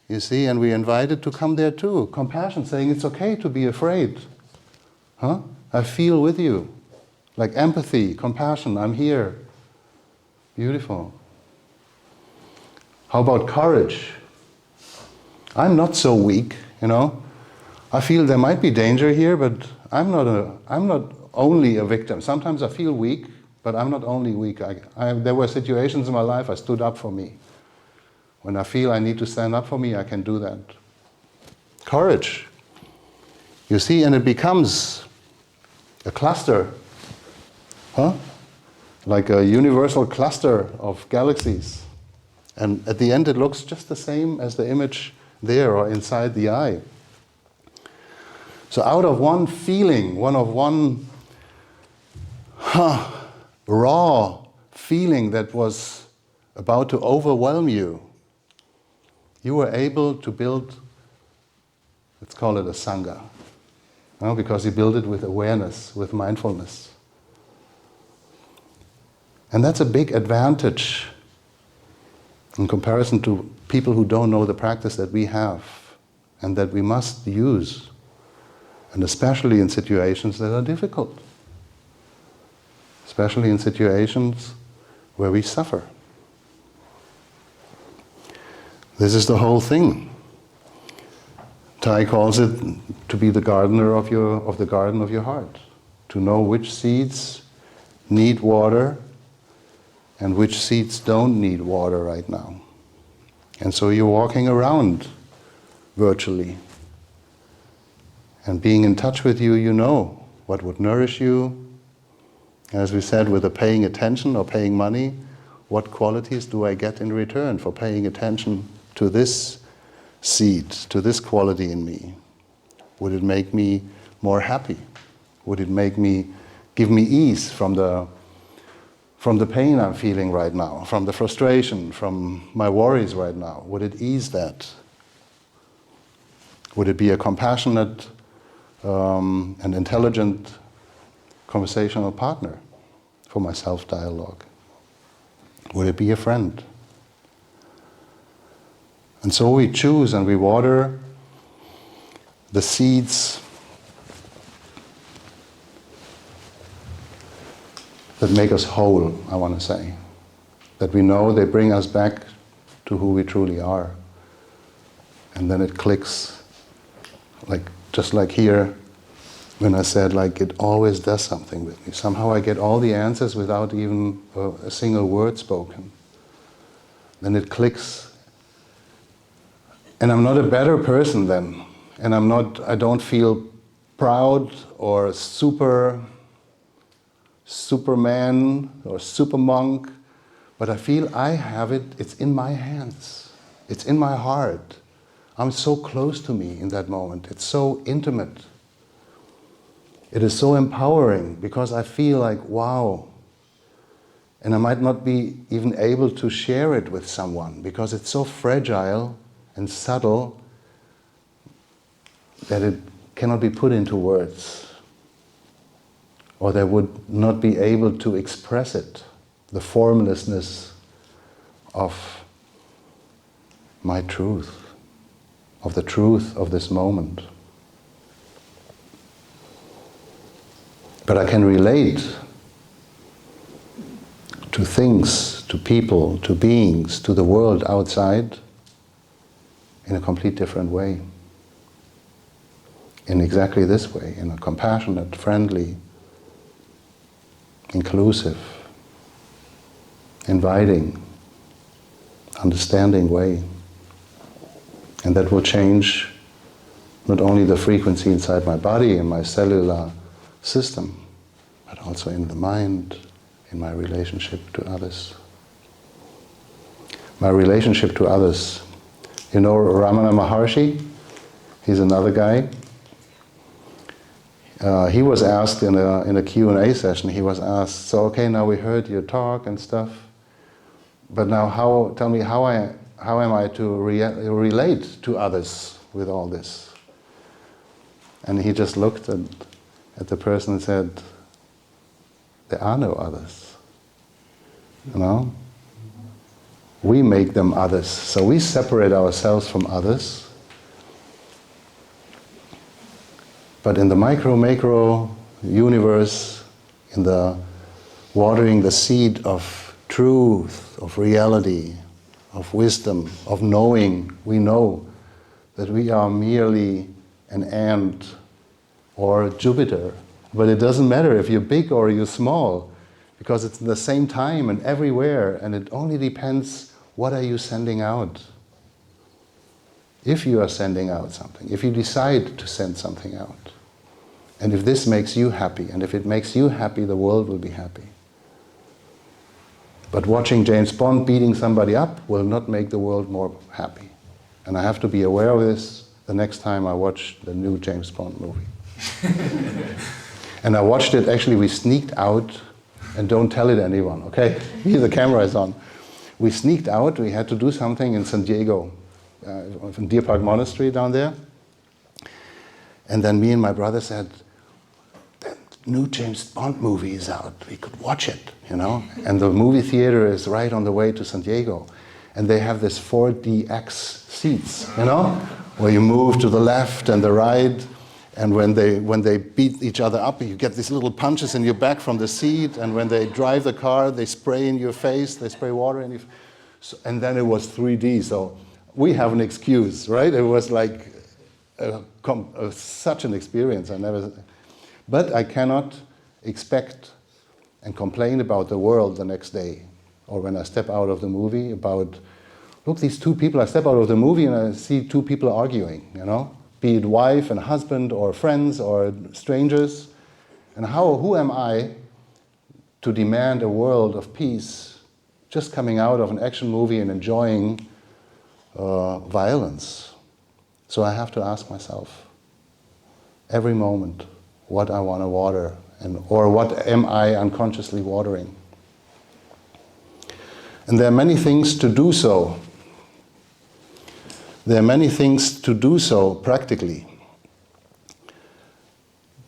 You see, and we invite it to come there too. Compassion, saying it's okay to be afraid. I feel with you. Like empathy, compassion, I'm here. Beautiful. How about courage? I'm not so weak, I feel there might be danger here, but I'm not only a victim. Sometimes I feel weak, but I'm not only weak. There were situations in my life I stood up for me. When I feel I need to stand up for me, I can do that. Courage. You see, and it becomes a cluster. Like a universal cluster of galaxies. And at the end it looks just the same as the image there or inside the eye. So out of one feeling, one raw feeling that was about to overwhelm you, you were able to build, let's call it a sangha, because you build it with awareness, with mindfulness. And that's a big advantage in comparison to people who don't know the practice that we have. and that we must use, and especially in situations that are difficult, especially in situations where we suffer. This is the whole thing. Thai calls it to be the gardener of the garden of your heart, to know which seeds need water and which seeds don't need water right now. And so you're walking around virtually, and being in touch with you, you know what would nourish you. As we said, with the paying attention or paying money, what qualities do I get in return for paying attention to this seed, to this quality in me? Would it make me more happy? Would it give me ease from the pain I'm feeling right now, from the frustration, from my worries right now? Would it ease that? Would it be a compassionate and intelligent conversational partner for my self-dialogue? Would it be a friend? And so we choose and we water the seeds that make us whole, I want to say. That we know they bring us back to who we truly are. And then it clicks, just like here, when I said, it always does something with me. Somehow I get all the answers without even a single word spoken. Then it clicks. And I'm not a better person then. And I don't feel proud or Superman or super monk, but I feel I have it, it's in my hands. It's in my heart. I'm so close to me in that moment. It's so intimate. It is so empowering because I feel like, wow. And I might not be even able to share it with someone because it's so fragile and subtle that it cannot be put into words. Or they would not be able to express it, the formlessness of my truth, of the truth of this moment. But I can relate to things, to people, to beings, to the world outside in a complete different way. In exactly this way, in a compassionate, friendly, inclusive, inviting, understanding way. And that will change not only the frequency inside my body and my cellular system, but also in the mind, in my relationship to others. My relationship to others. You know Ramana Maharshi? He's another guy. He was asked in a Q&A session, he was asked, so okay, now we heard your talk and stuff, but now tell me how am I to relate to others with all this? And he just looked at the person and said, there are no others. You know? We make them others. So we separate ourselves from others. But in the macro universe, in the watering the seed of truth, of reality, of wisdom, of knowing, we know that we are merely an ant or Jupiter. But it doesn't matter if you're big or you're small, because it's in the same time and everywhere, and it only depends what are you sending out. If you are sending out something, if you decide to send something out, and if this makes you happy, and if it makes you happy, the world will be happy. But watching James Bond beating somebody up will not make the world more happy. And I have to be aware of this the next time I watch the new James Bond movie. And I watched it, actually we sneaked out, and don't tell it anyone, okay? Here the camera is on. We sneaked out, we had to do something in San Diego, in Deer Park Monastery down there. And then me and my brother said, the new James Bond movie is out, we could watch it, you know? And the movie theater is right on the way to San Diego. And they have this 4DX seats, you know? where you move to the left and the right, and when they beat each other up, you get these little punches in your back from the seat, and when they drive the car, they spray in your face, they spray water in your face. So, and then it was 3D, so we have an excuse, right? It was like such an experience. But I cannot expect and complain about the world the next day, or when I step out of the movie about, look, these two people, I step out of the movie and I see two people arguing, you know, be it wife and husband or friends or strangers. And who am I to demand a world of peace just coming out of an action movie and enjoying violence? So I have to ask myself every moment what I want to water, or what am I unconsciously watering. And there are many things to do so. There are many things to do so practically.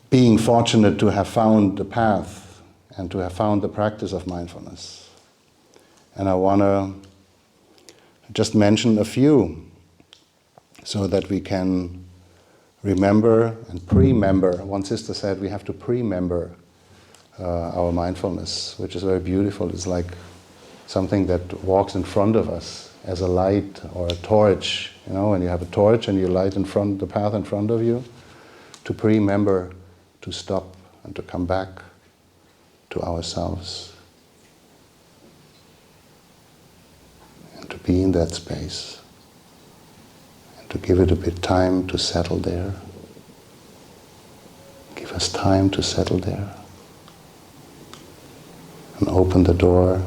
Being fortunate to have found the path and to have found the practice of mindfulness. And I want to just mention a few so that we can remember and pre-member. One sister said we have to pre-member our mindfulness, which is very beautiful. It's like something that walks in front of us as a light or a torch. You know, when you have a torch and you light the path in front of you, to pre-member, to stop and to come back to ourselves. And to be in that space. And to give it a bit time to settle there. Give us time to settle there. And open the door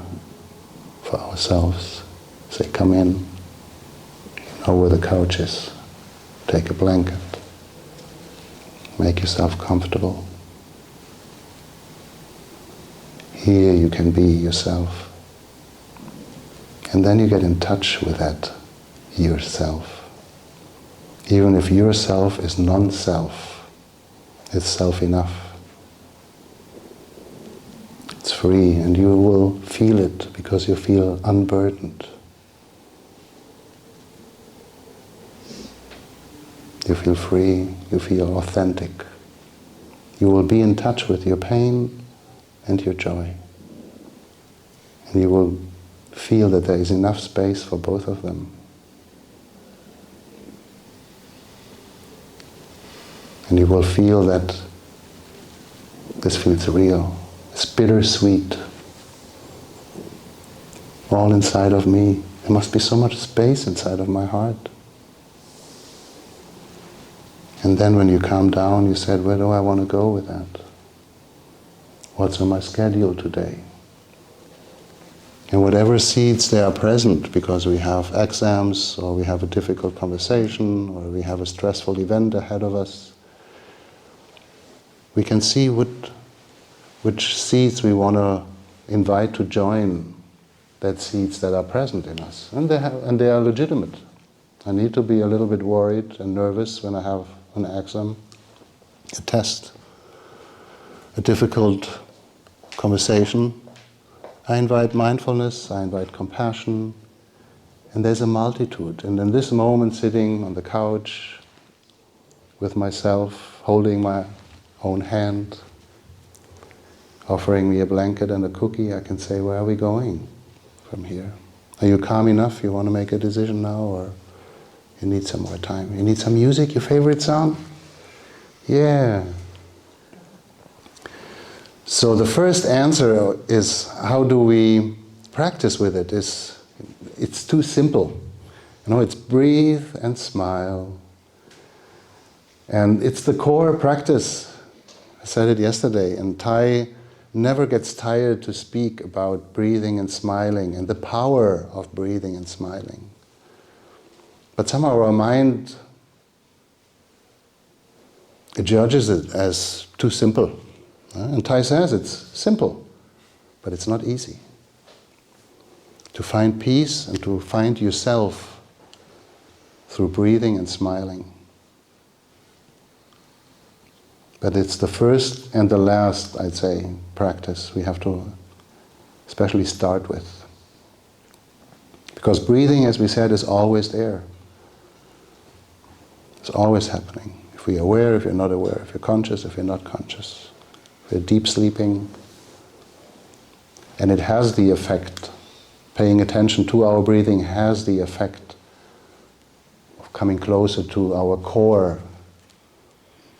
for ourselves. Say, come in. You know where the couch is. Take a blanket. Make yourself comfortable. Here you can be yourself. And then you get in touch with that yourself. Even if yourself is non-self, it's self-enough. It's free, and you will feel it because you feel unburdened. You feel free, you feel authentic. You will be in touch with your pain and your joy. And you will feel that there is enough space for both of them. And you will feel that this feels real. It's bittersweet. All inside of me. There must be so much space inside of my heart. And then when you calm down, you said, where do I want to go with that? What's on my schedule today? And whatever seeds they are present, because we have exams, or we have a difficult conversation, or we have a stressful event ahead of us, we can see which seeds we want to invite to join that seeds that are present in us. And they are legitimate. I need to be a little bit worried and nervous when I have an exam, a test, a difficult conversation. I invite mindfulness, I invite compassion, and there's a multitude. And in this moment, sitting on the couch with myself, holding my own hand, offering me a blanket and a cookie, I can say, where are we going from here? Are you calm enough? You want to make a decision now, or you need some more time? You need some music, your favorite song? Yeah. So the first answer is, how do we practice with it? It's too simple. You know, it's breathe and smile. And it's the core practice. I said it yesterday, and Thai never gets tired to speak about breathing and smiling and the power of breathing and smiling. But somehow our mind judges it as too simple. And Thai says it's simple, but it's not easy. To find peace and to find yourself through breathing and smiling. But it's the first and the last, I'd say, practice we have to especially start with. Because breathing, as we said, is always there. It's always happening. If we're aware, if you're not aware, if you're conscious, if you're not conscious. If you're deep sleeping. And it has the effect, paying attention to our breathing has the effect of coming closer to our core,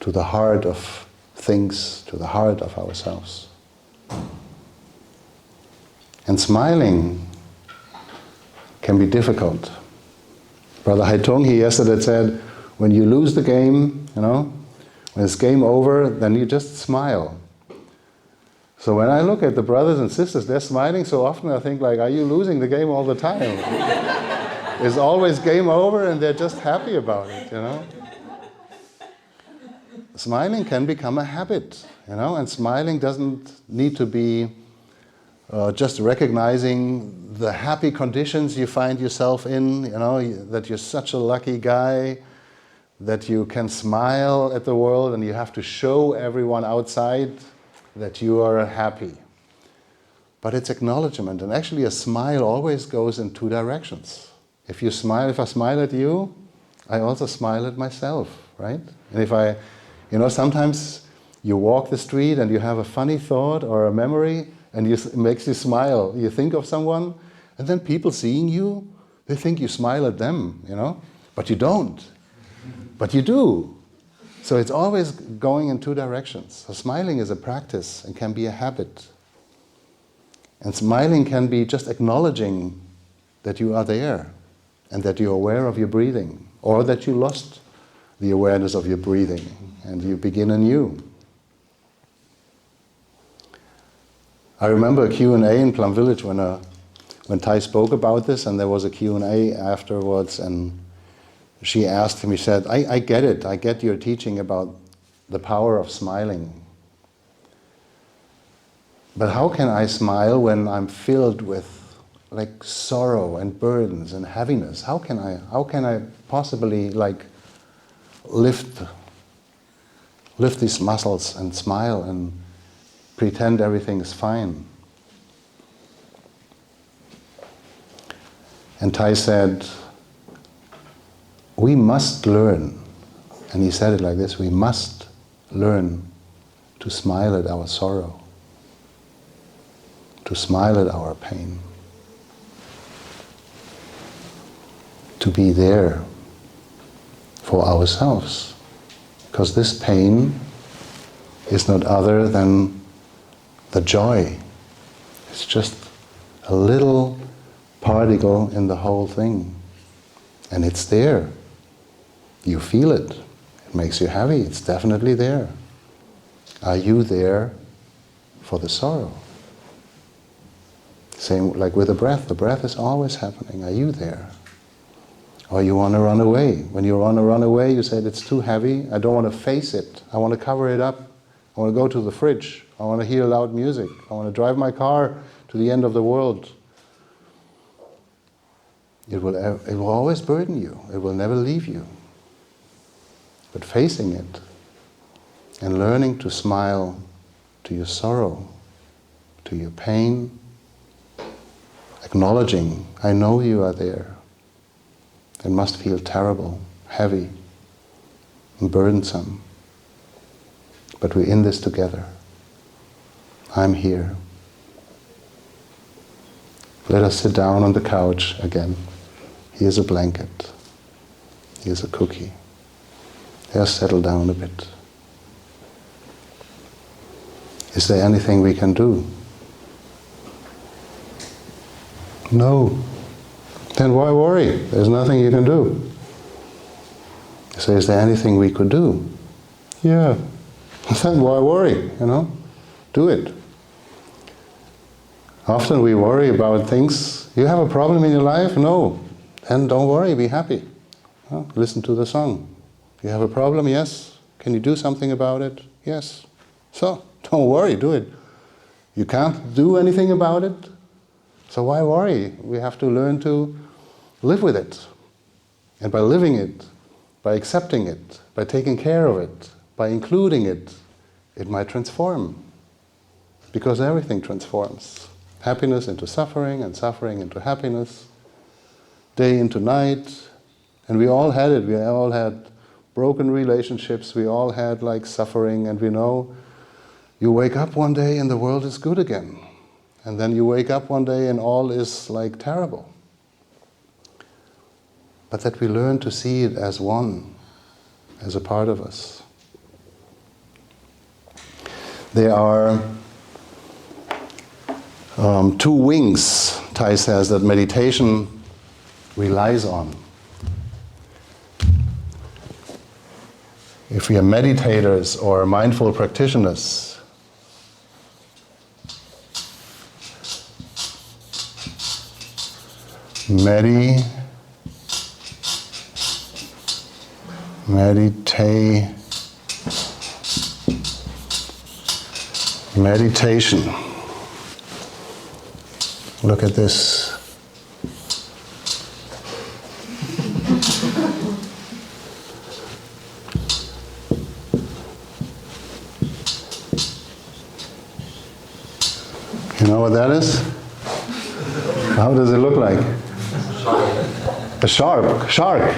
to the heart of things, to the heart of ourselves. And smiling can be difficult. Brother Haitong, he yesterday said, when you lose the game, when it's game over, then you just smile. So when I look at the brothers and sisters, they're smiling so often, I think like, are you losing the game all the time? It's always game over and they're just happy about it, Smiling can become a habit, and smiling doesn't need to be just recognizing the happy conditions you find yourself in, that you're such a lucky guy, that you can smile at the world and you have to show everyone outside that you are happy. But it's acknowledgement, and actually a smile always goes in two directions. If I smile at you, I also smile at myself, right? And if sometimes you walk the street and you have a funny thought or a memory and it makes you smile. You think of someone and then people seeing you, they think you smile at them, but you don't. But you do. So it's always going in two directions. So smiling is a practice and can be a habit. And smiling can be just acknowledging that you are there and that you're aware of your breathing, or that you lost the awareness of your breathing and you begin anew. I remember a Q&A in Plum Village when Thai spoke about this, and there was a Q&A afterwards, and she asked him, he said, I get it, I get your teaching about the power of smiling. But how can I smile when I'm filled with sorrow and burdens and heaviness? How can I possibly lift these muscles and smile and pretend everything is fine? And Thai said, we must learn, and he said it like this, we must learn to smile at our sorrow, to smile at our pain, to be there for ourselves. Because this pain is not other than the joy. It's just a little particle in the whole thing. And it's there. You feel it. It makes you happy. It's definitely there. Are you there for the sorrow? Same like with the breath. The breath is always happening. Are you there? Or you want to run away. When you want to run away, you said, it's too heavy. I don't want to face it. I want to cover it up. I want to go to the fridge. I want to hear loud music. I want to drive my car to the end of the world. It will always burden you. It will never leave you. But facing it and learning to smile to your sorrow, to your pain, acknowledging, I know you are there. It must feel terrible, heavy, and burdensome. But we're in this together. I'm here. Let us sit down on the couch again. Here's a blanket. Here's a cookie. Let us settle down a bit. Is there anything we can do? No. Then why worry? There's nothing you can do. So is there anything we could do? Yeah. Then why worry? Do it. Often we worry about things. You have a problem in your life? No. Then don't worry, be happy. Listen to the song. You have a problem? Yes. Can you do something about it? Yes. So, don't worry, do it. You can't do anything about it? So why worry? We have to learn to live with it. And by living it, by accepting it, by taking care of it, by including it, it might transform. Because everything transforms. Happiness into suffering, and suffering into happiness. Day into night. And we all had it. We all had broken relationships, we all had like suffering, and we know you wake up one day and the world is good again. And then you wake up one day and all is like terrible. But that we learn to see it as one, as a part of us. There are two wings, Thai says, that meditation relies on. If we are meditators or mindful practitioners, meditation. Look at this. You know what that is? How does it look like? A shark.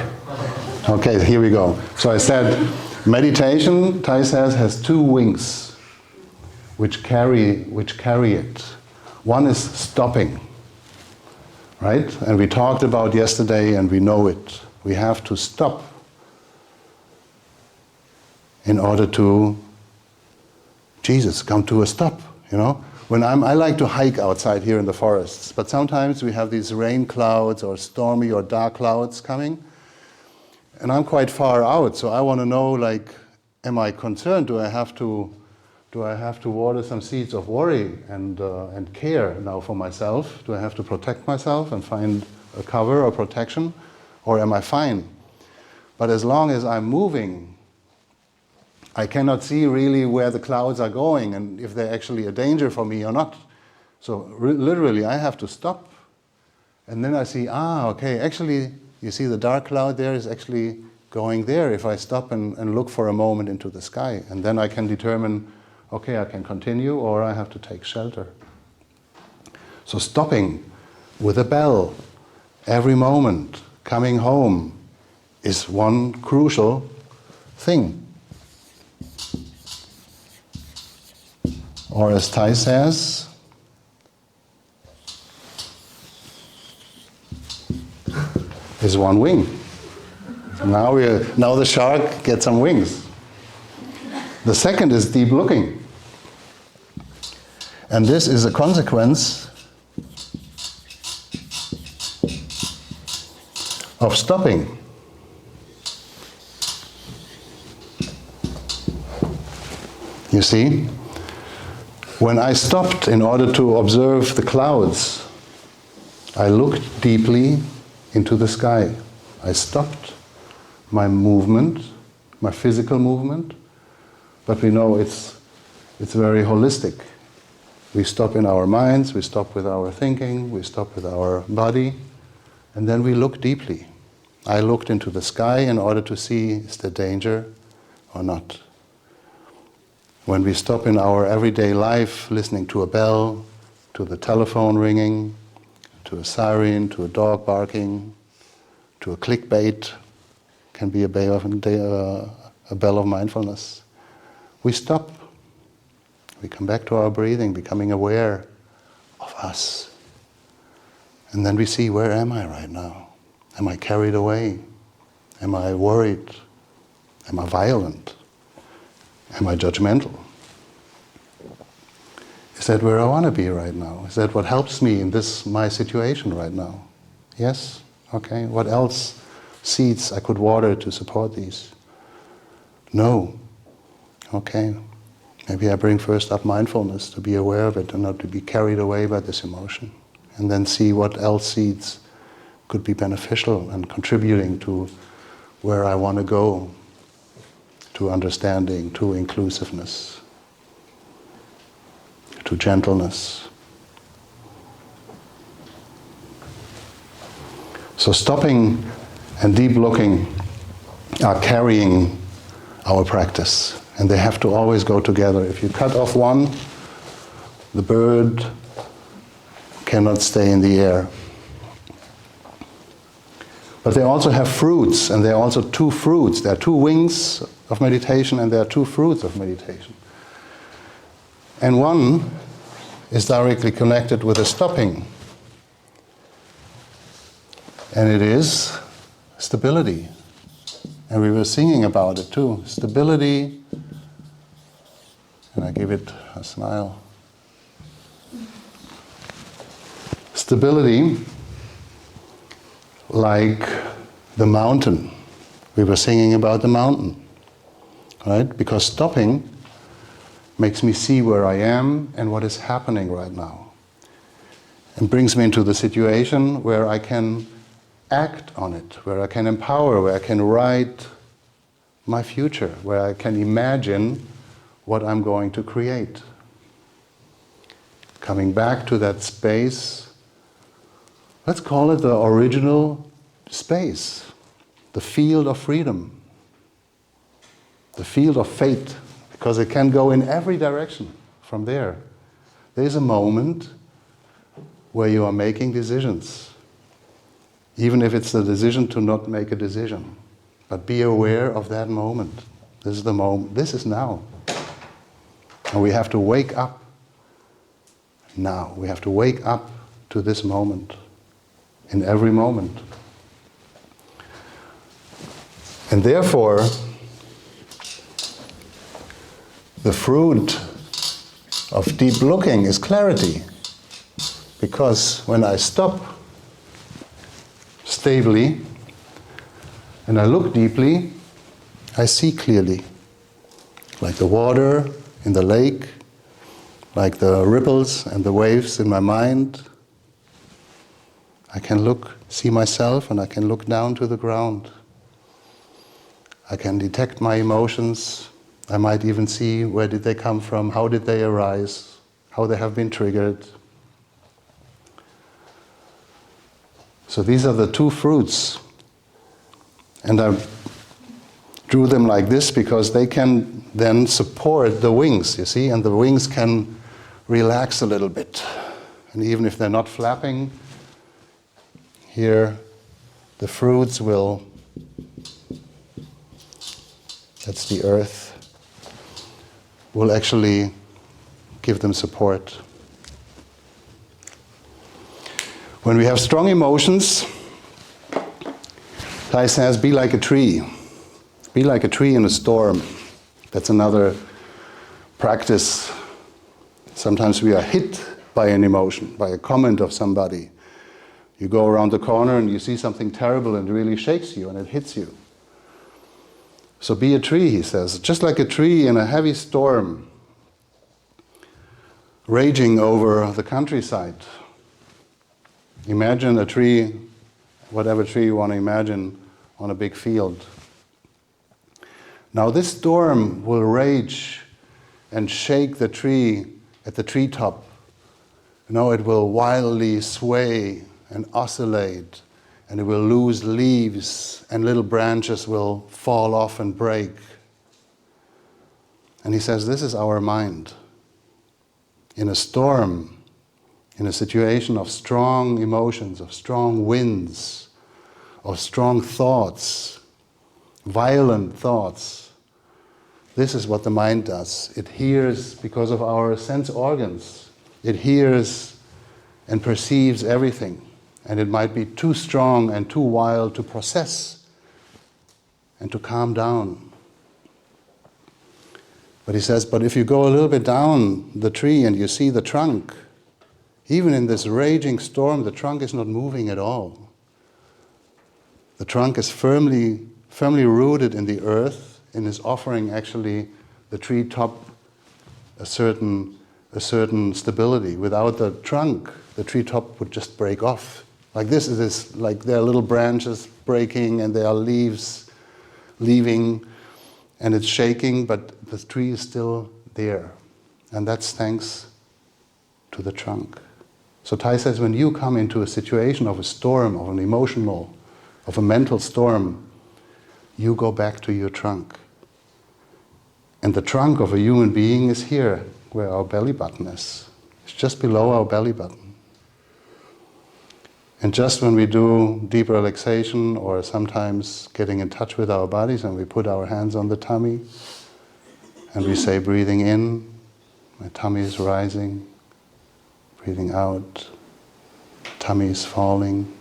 Okay, here we go. So I said, meditation, Thai says, has two wings which carry it. One is stopping, right? And we talked about yesterday, and we know it. We have to stop in order to, Jesus, come to a stop, you know? I like to hike outside here in the forests, but sometimes we have these rain clouds or stormy or dark clouds coming, and I'm quite far out, so I want to know, like, am I concerned? Do I have to water some seeds of worry and care now for myself? Do I have to protect myself and find a cover or protection, or am I fine? But as long as I'm moving, I cannot see really where the clouds are going and if they're actually a danger for me or not. So literally I have to stop. And then I see, okay, actually, you see the dark cloud there is actually going there if I stop and look for a moment into the sky. And then I can determine, okay, I can continue or I have to take shelter. So stopping with a bell every moment, coming home, is one crucial thing. Or as Thai says, is one wing. Now the shark gets some wings. The second is deep looking. And this is a consequence of stopping. You see? When I stopped in order to observe the clouds, I looked deeply into the sky. I stopped my movement, my physical movement, but we know it's very holistic. We stop in our minds, we stop with our thinking, we stop with our body, and then we look deeply. I looked into the sky in order to see, is there danger or not? When we stop in our everyday life, listening to a bell, to the telephone ringing, to a siren, to a dog barking, to a clickbait, can be a bell of mindfulness. We stop. We come back to our breathing, becoming aware of us. And then we see, where am I right now? Am I carried away? Am I worried? Am I violent? Am I judgmental? Is that where I want to be right now? Is that what helps me in my situation right now? Yes? Okay. What else seeds I could water to support these? No. Okay. Maybe I bring first up mindfulness to be aware of it and not to be carried away by this emotion. And then see what else seeds could be beneficial and contributing to where I want to go, to understanding, to inclusiveness, to gentleness. So stopping and deep looking are carrying our practice, and they have to always go together. If you cut off one, the bird cannot stay in the air. But they also have fruits, and there are also two fruits. There are two wings of meditation, and there are two fruits of meditation. And one is directly connected with the stopping. And it is stability. And we were singing about it too. Stability. And I give it a smile. Stability, like the mountain. We were singing about the mountain, right? Because stopping makes me see where I am and what is happening right now. And brings me into the situation where I can act on it, where I can empower, where I can write my future, where I can imagine what I'm going to create. Coming back to that space, let's call it the original space, the field of freedom, the field of fate, because it can go in every direction from there. There's a moment where you are making decisions, even if it's the decision to not make a decision. But be aware of that moment. This is the moment. This is now. And we have to wake up now. We have to wake up to this moment, in every moment. And therefore, the fruit of deep looking is clarity. Because when I stop stably and I look deeply, I see clearly. Like the water in the lake, like the ripples and the waves in my mind. I can look, see myself, and I can look down to the ground. I can detect my emotions. I might even see where did they come from, how did they arise, how they have been triggered. So these are the two fruits. And I drew them like this because they can then support the wings, you see, and the wings can relax a little bit. And even if they're not flapping, here the fruits will, that's the earth, will actually give them support. When we have strong emotions, Thai says, be like a tree. Be like a tree in a storm. That's another practice. Sometimes we are hit by an emotion, by a comment of somebody. You go around the corner and you see something terrible and it really shakes you and it hits you. So be a tree, he says, just like a tree in a heavy storm, raging over the countryside. Imagine a tree, whatever tree you want to imagine, on a big field. Now this storm will rage and shake the tree at the treetop. You know, it will wildly sway and oscillate, and it will lose leaves, and little branches will fall off and break. And he says, this is our mind. In a storm, in a situation of strong emotions, of strong winds, of strong thoughts, violent thoughts, this is what the mind does. It hears because of our sense organs. It hears and perceives everything. And it might be too strong and too wild to process and to calm down. But he says, but if you go a little bit down the tree and you see the trunk, even in this raging storm, the trunk is not moving at all. The trunk is firmly rooted in the earth and is offering actually the tree top a certain stability. Without the trunk, the tree top would just break off. Like this is like there are little branches breaking and there are leaves leaving and it's shaking, but the tree is still there. And that's thanks to the trunk. So Thai says, when you come into a situation of a storm, of an emotional, of a mental storm, you go back to your trunk. And the trunk of a human being is here, where our belly button is. It's just below our belly button. And just when we do deep relaxation or sometimes getting in touch with our bodies and we put our hands on the tummy and we say breathing in, my tummy is rising, breathing out, tummy is falling.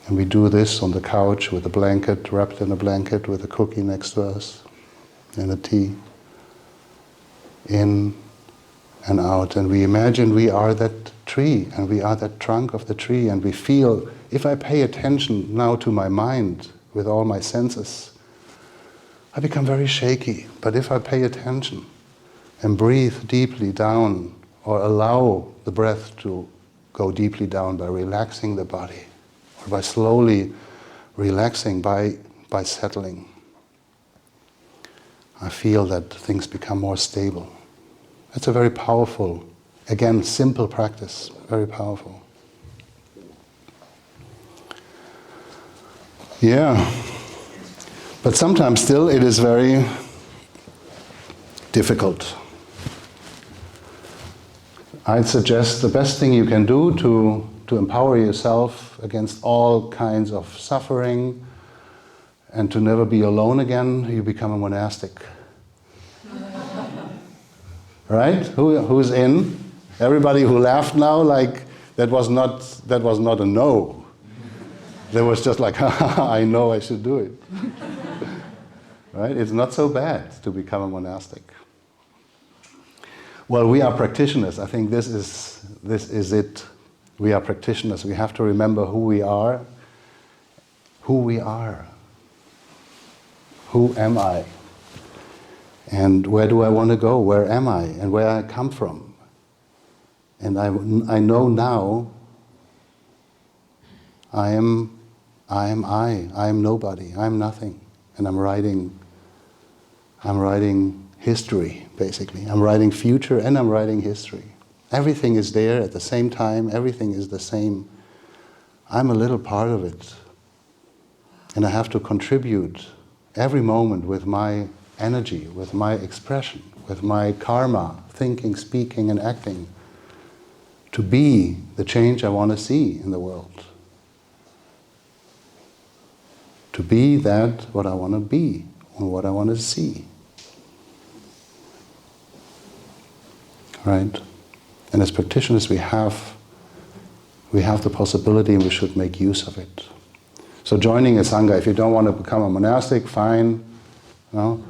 And we do this on the couch with a blanket, wrapped in a blanket with a cookie next to us and a tea. In and out. And we imagine we are that tree and we are that trunk of the tree, and we feel, if I pay attention now to my mind with all my senses, I become very shaky. But if I pay attention and breathe deeply down, or allow the breath to go deeply down by relaxing the body, or by slowly relaxing, by settling, I feel that things become more stable. It's a very powerful, again, simple practice, very powerful. Yeah, but sometimes still it is very difficult. I'd suggest the best thing you can do to empower yourself against all kinds of suffering and to never be alone again, you become a monastic. Right? Who's in? Everybody who laughed now, like that was not a no. There was just like, I know I should do it. Right? It's not so bad to become a monastic. Well, we are practitioners. I think this is it. We are practitioners. We have to remember who we are. Who we are. Who am I? And where do I want to go? Where am I? And where I come from? And I know now I am nobody. I am nothing. And I'm writing history, basically. I'm writing future and I'm writing history. Everything is there at the same time. Everything is the same. I'm a little part of it. And I have to contribute every moment with my energy, with my expression, with my karma, thinking, speaking, and acting, to be the change I want to see in the world. To be that what I want to be, and what I want to see. Right? And as practitioners we have the possibility, and we should make use of it. So joining a Sangha, if you don't want to become a monastic, fine. No?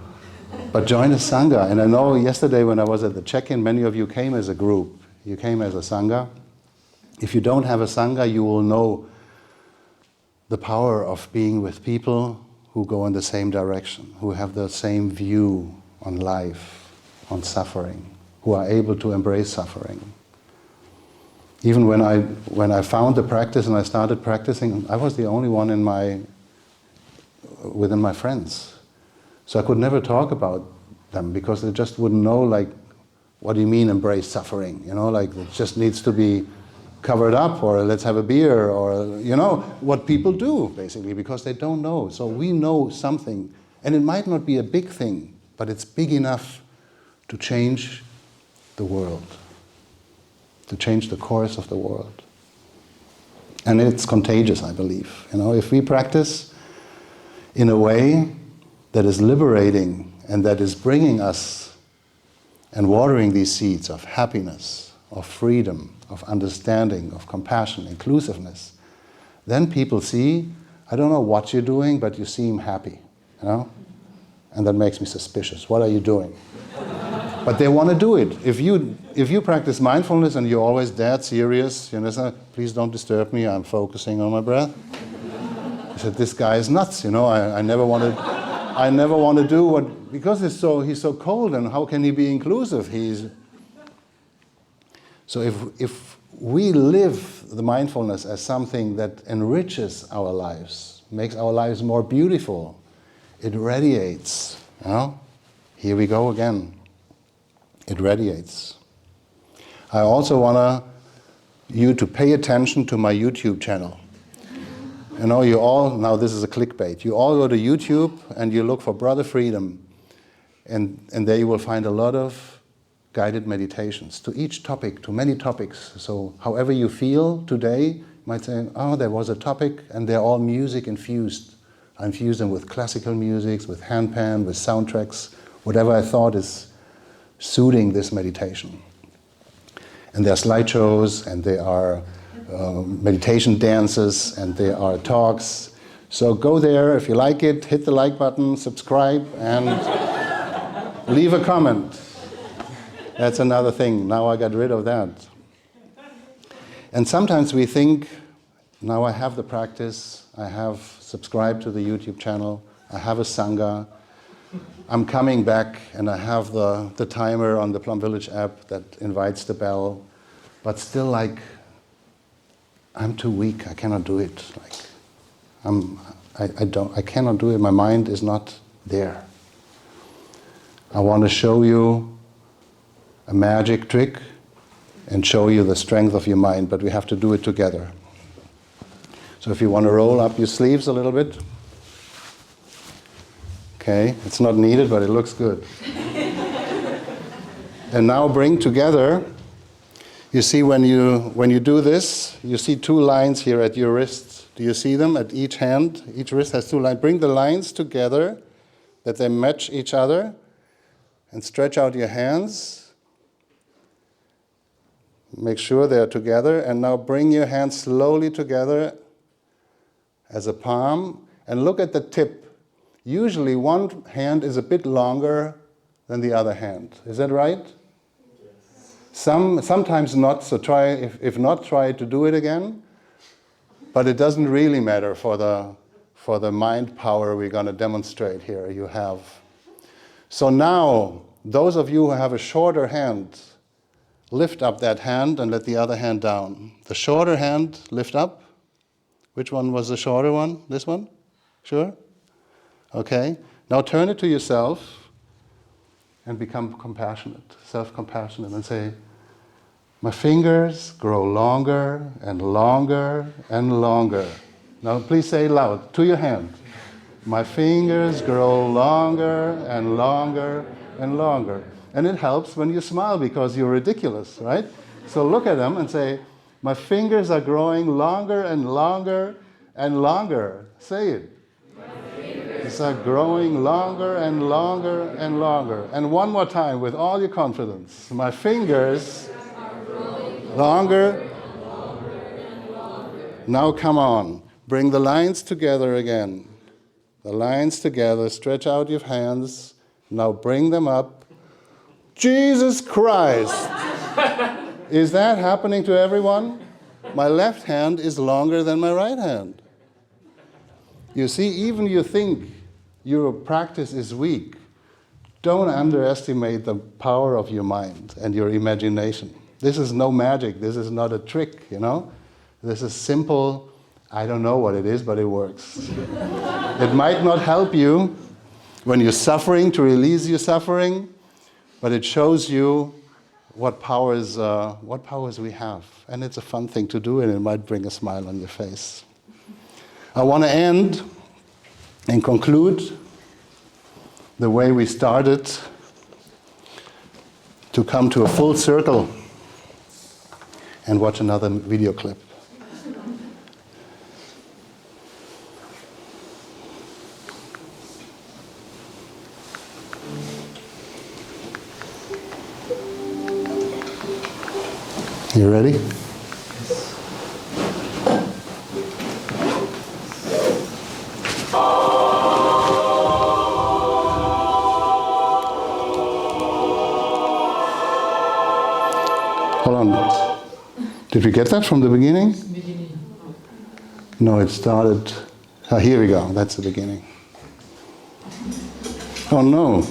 But join a Sangha. And I know yesterday when I was at the check-in, many of you came as a group. You came as a Sangha. If you don't have a Sangha, you will know the power of being with people who go in the same direction, who have the same view on life, on suffering, who are able to embrace suffering. Even when I found the practice and I started practicing, I was the only one within my friends. So I could never talk about them because they just wouldn't know, like, what do you mean embrace suffering? You know, like it just needs to be covered up, or let's have a beer, or, you know, what people do, basically, because they don't know. So we know something, and it might not be a big thing, but it's big enough to change the world, to change the course of the world. And it's contagious, I believe. You know, if we practice in a way that is liberating and that is bringing us and watering these seeds of happiness, of freedom, of understanding, of compassion, inclusiveness, then people see, I don't know what you're doing, but you seem happy, you know? And that makes me suspicious. What are you doing? But they want to do it. If you practice mindfulness and you're always dead serious, you know, please don't disturb me, I'm focusing on my breath. I said, this guy is nuts, you know, I never want to do what, because he's so cold, and how can he be inclusive? So if we live the mindfulness as something that enriches our lives, makes our lives more beautiful, it radiates, you know? Here we go again. It radiates. I also want you to pay attention to my YouTube channel. You know, now this is a clickbait. You all go to YouTube and you look for Brother Freedom, and there you will find a lot of guided meditations to each topic, to many topics. So however you feel today, might say, oh, there was a topic, and they're all music infused. I infuse them with classical music, with handpan, with soundtracks, whatever I thought is suiting this meditation. And there are slideshows, and there are meditation dances, and there are talks. So go there, if you like it, hit the like button, subscribe, and leave a comment. That's another thing. Now I got rid of that. And sometimes we think, now I have the practice, I have subscribed to the YouTube channel, I have a Sangha, I'm coming back and I have the timer on the Plum Village app that invites the bell, but still like, I'm too weak, I cannot do it. I cannot do it, my mind is not there. I want to show you a magic trick and show you the strength of your mind, but we have to do it together. So if you want to roll up your sleeves a little bit. Okay, it's not needed, but it looks good. And now bring together, you see when you do this, you see two lines here at your wrists. Do you see them at each hand? Each wrist has two lines. Bring the lines together, that they match each other, and stretch out your hands. Make sure they're together, and now bring your hands slowly together as a palm, and look at the tip. Usually one hand is a bit longer than the other hand. Is that right? Yes. Sometimes not, so try, if not, try to do it again. But it doesn't really matter for the mind power we're going to demonstrate here you have. So now, those of you who have a shorter hand, lift up that hand and let the other hand down. The shorter hand, lift up. Which one was the shorter one? This one? Sure? Okay. Now turn it to yourself and become compassionate, self-compassionate, and say, my fingers grow longer and longer and longer. Now please say it loud, to your hand. My fingers grow longer and longer and longer. And it helps when you smile because you're ridiculous, right? So look at them and say, my fingers are growing longer and longer and longer. Say it. My fingers are growing longer and longer and longer. And one more time with all your confidence. My fingers are growing longer and longer and longer. Now come on. Bring the lines together again. The lines together. Stretch out your hands. Now bring them up. Jesus Christ! Is that happening to everyone? My left hand is longer than my right hand. You see, even you think your practice is weak, don't underestimate the power of your mind and your imagination. This is no magic. This is not a trick, you know? This is simple. I don't know what it is, but it works. It might not help you when you're suffering to release your suffering, but it shows you what powers we have. And it's a fun thing to do, and it might bring a smile on your face. I want to end and conclude the way we started, to come to a full circle and watch another video clip. You ready? Hold on. Did we get that from the beginning? No, it started. Ah, here we go. That's the beginning. Oh no.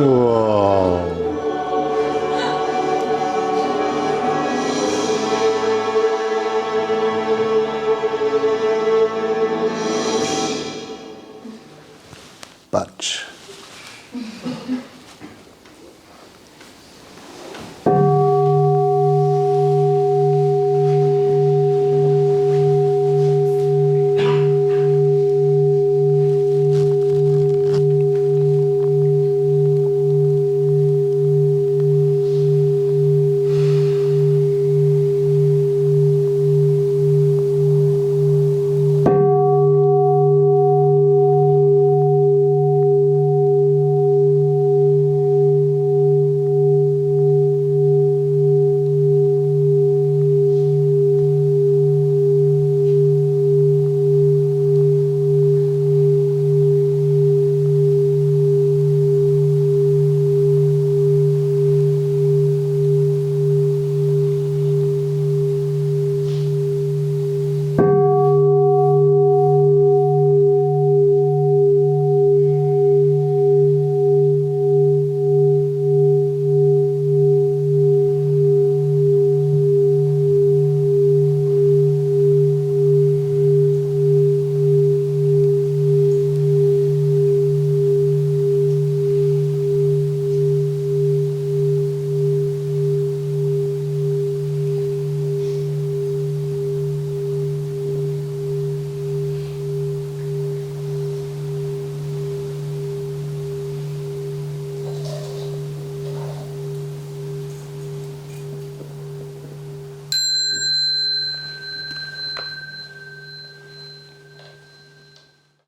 Whoa. But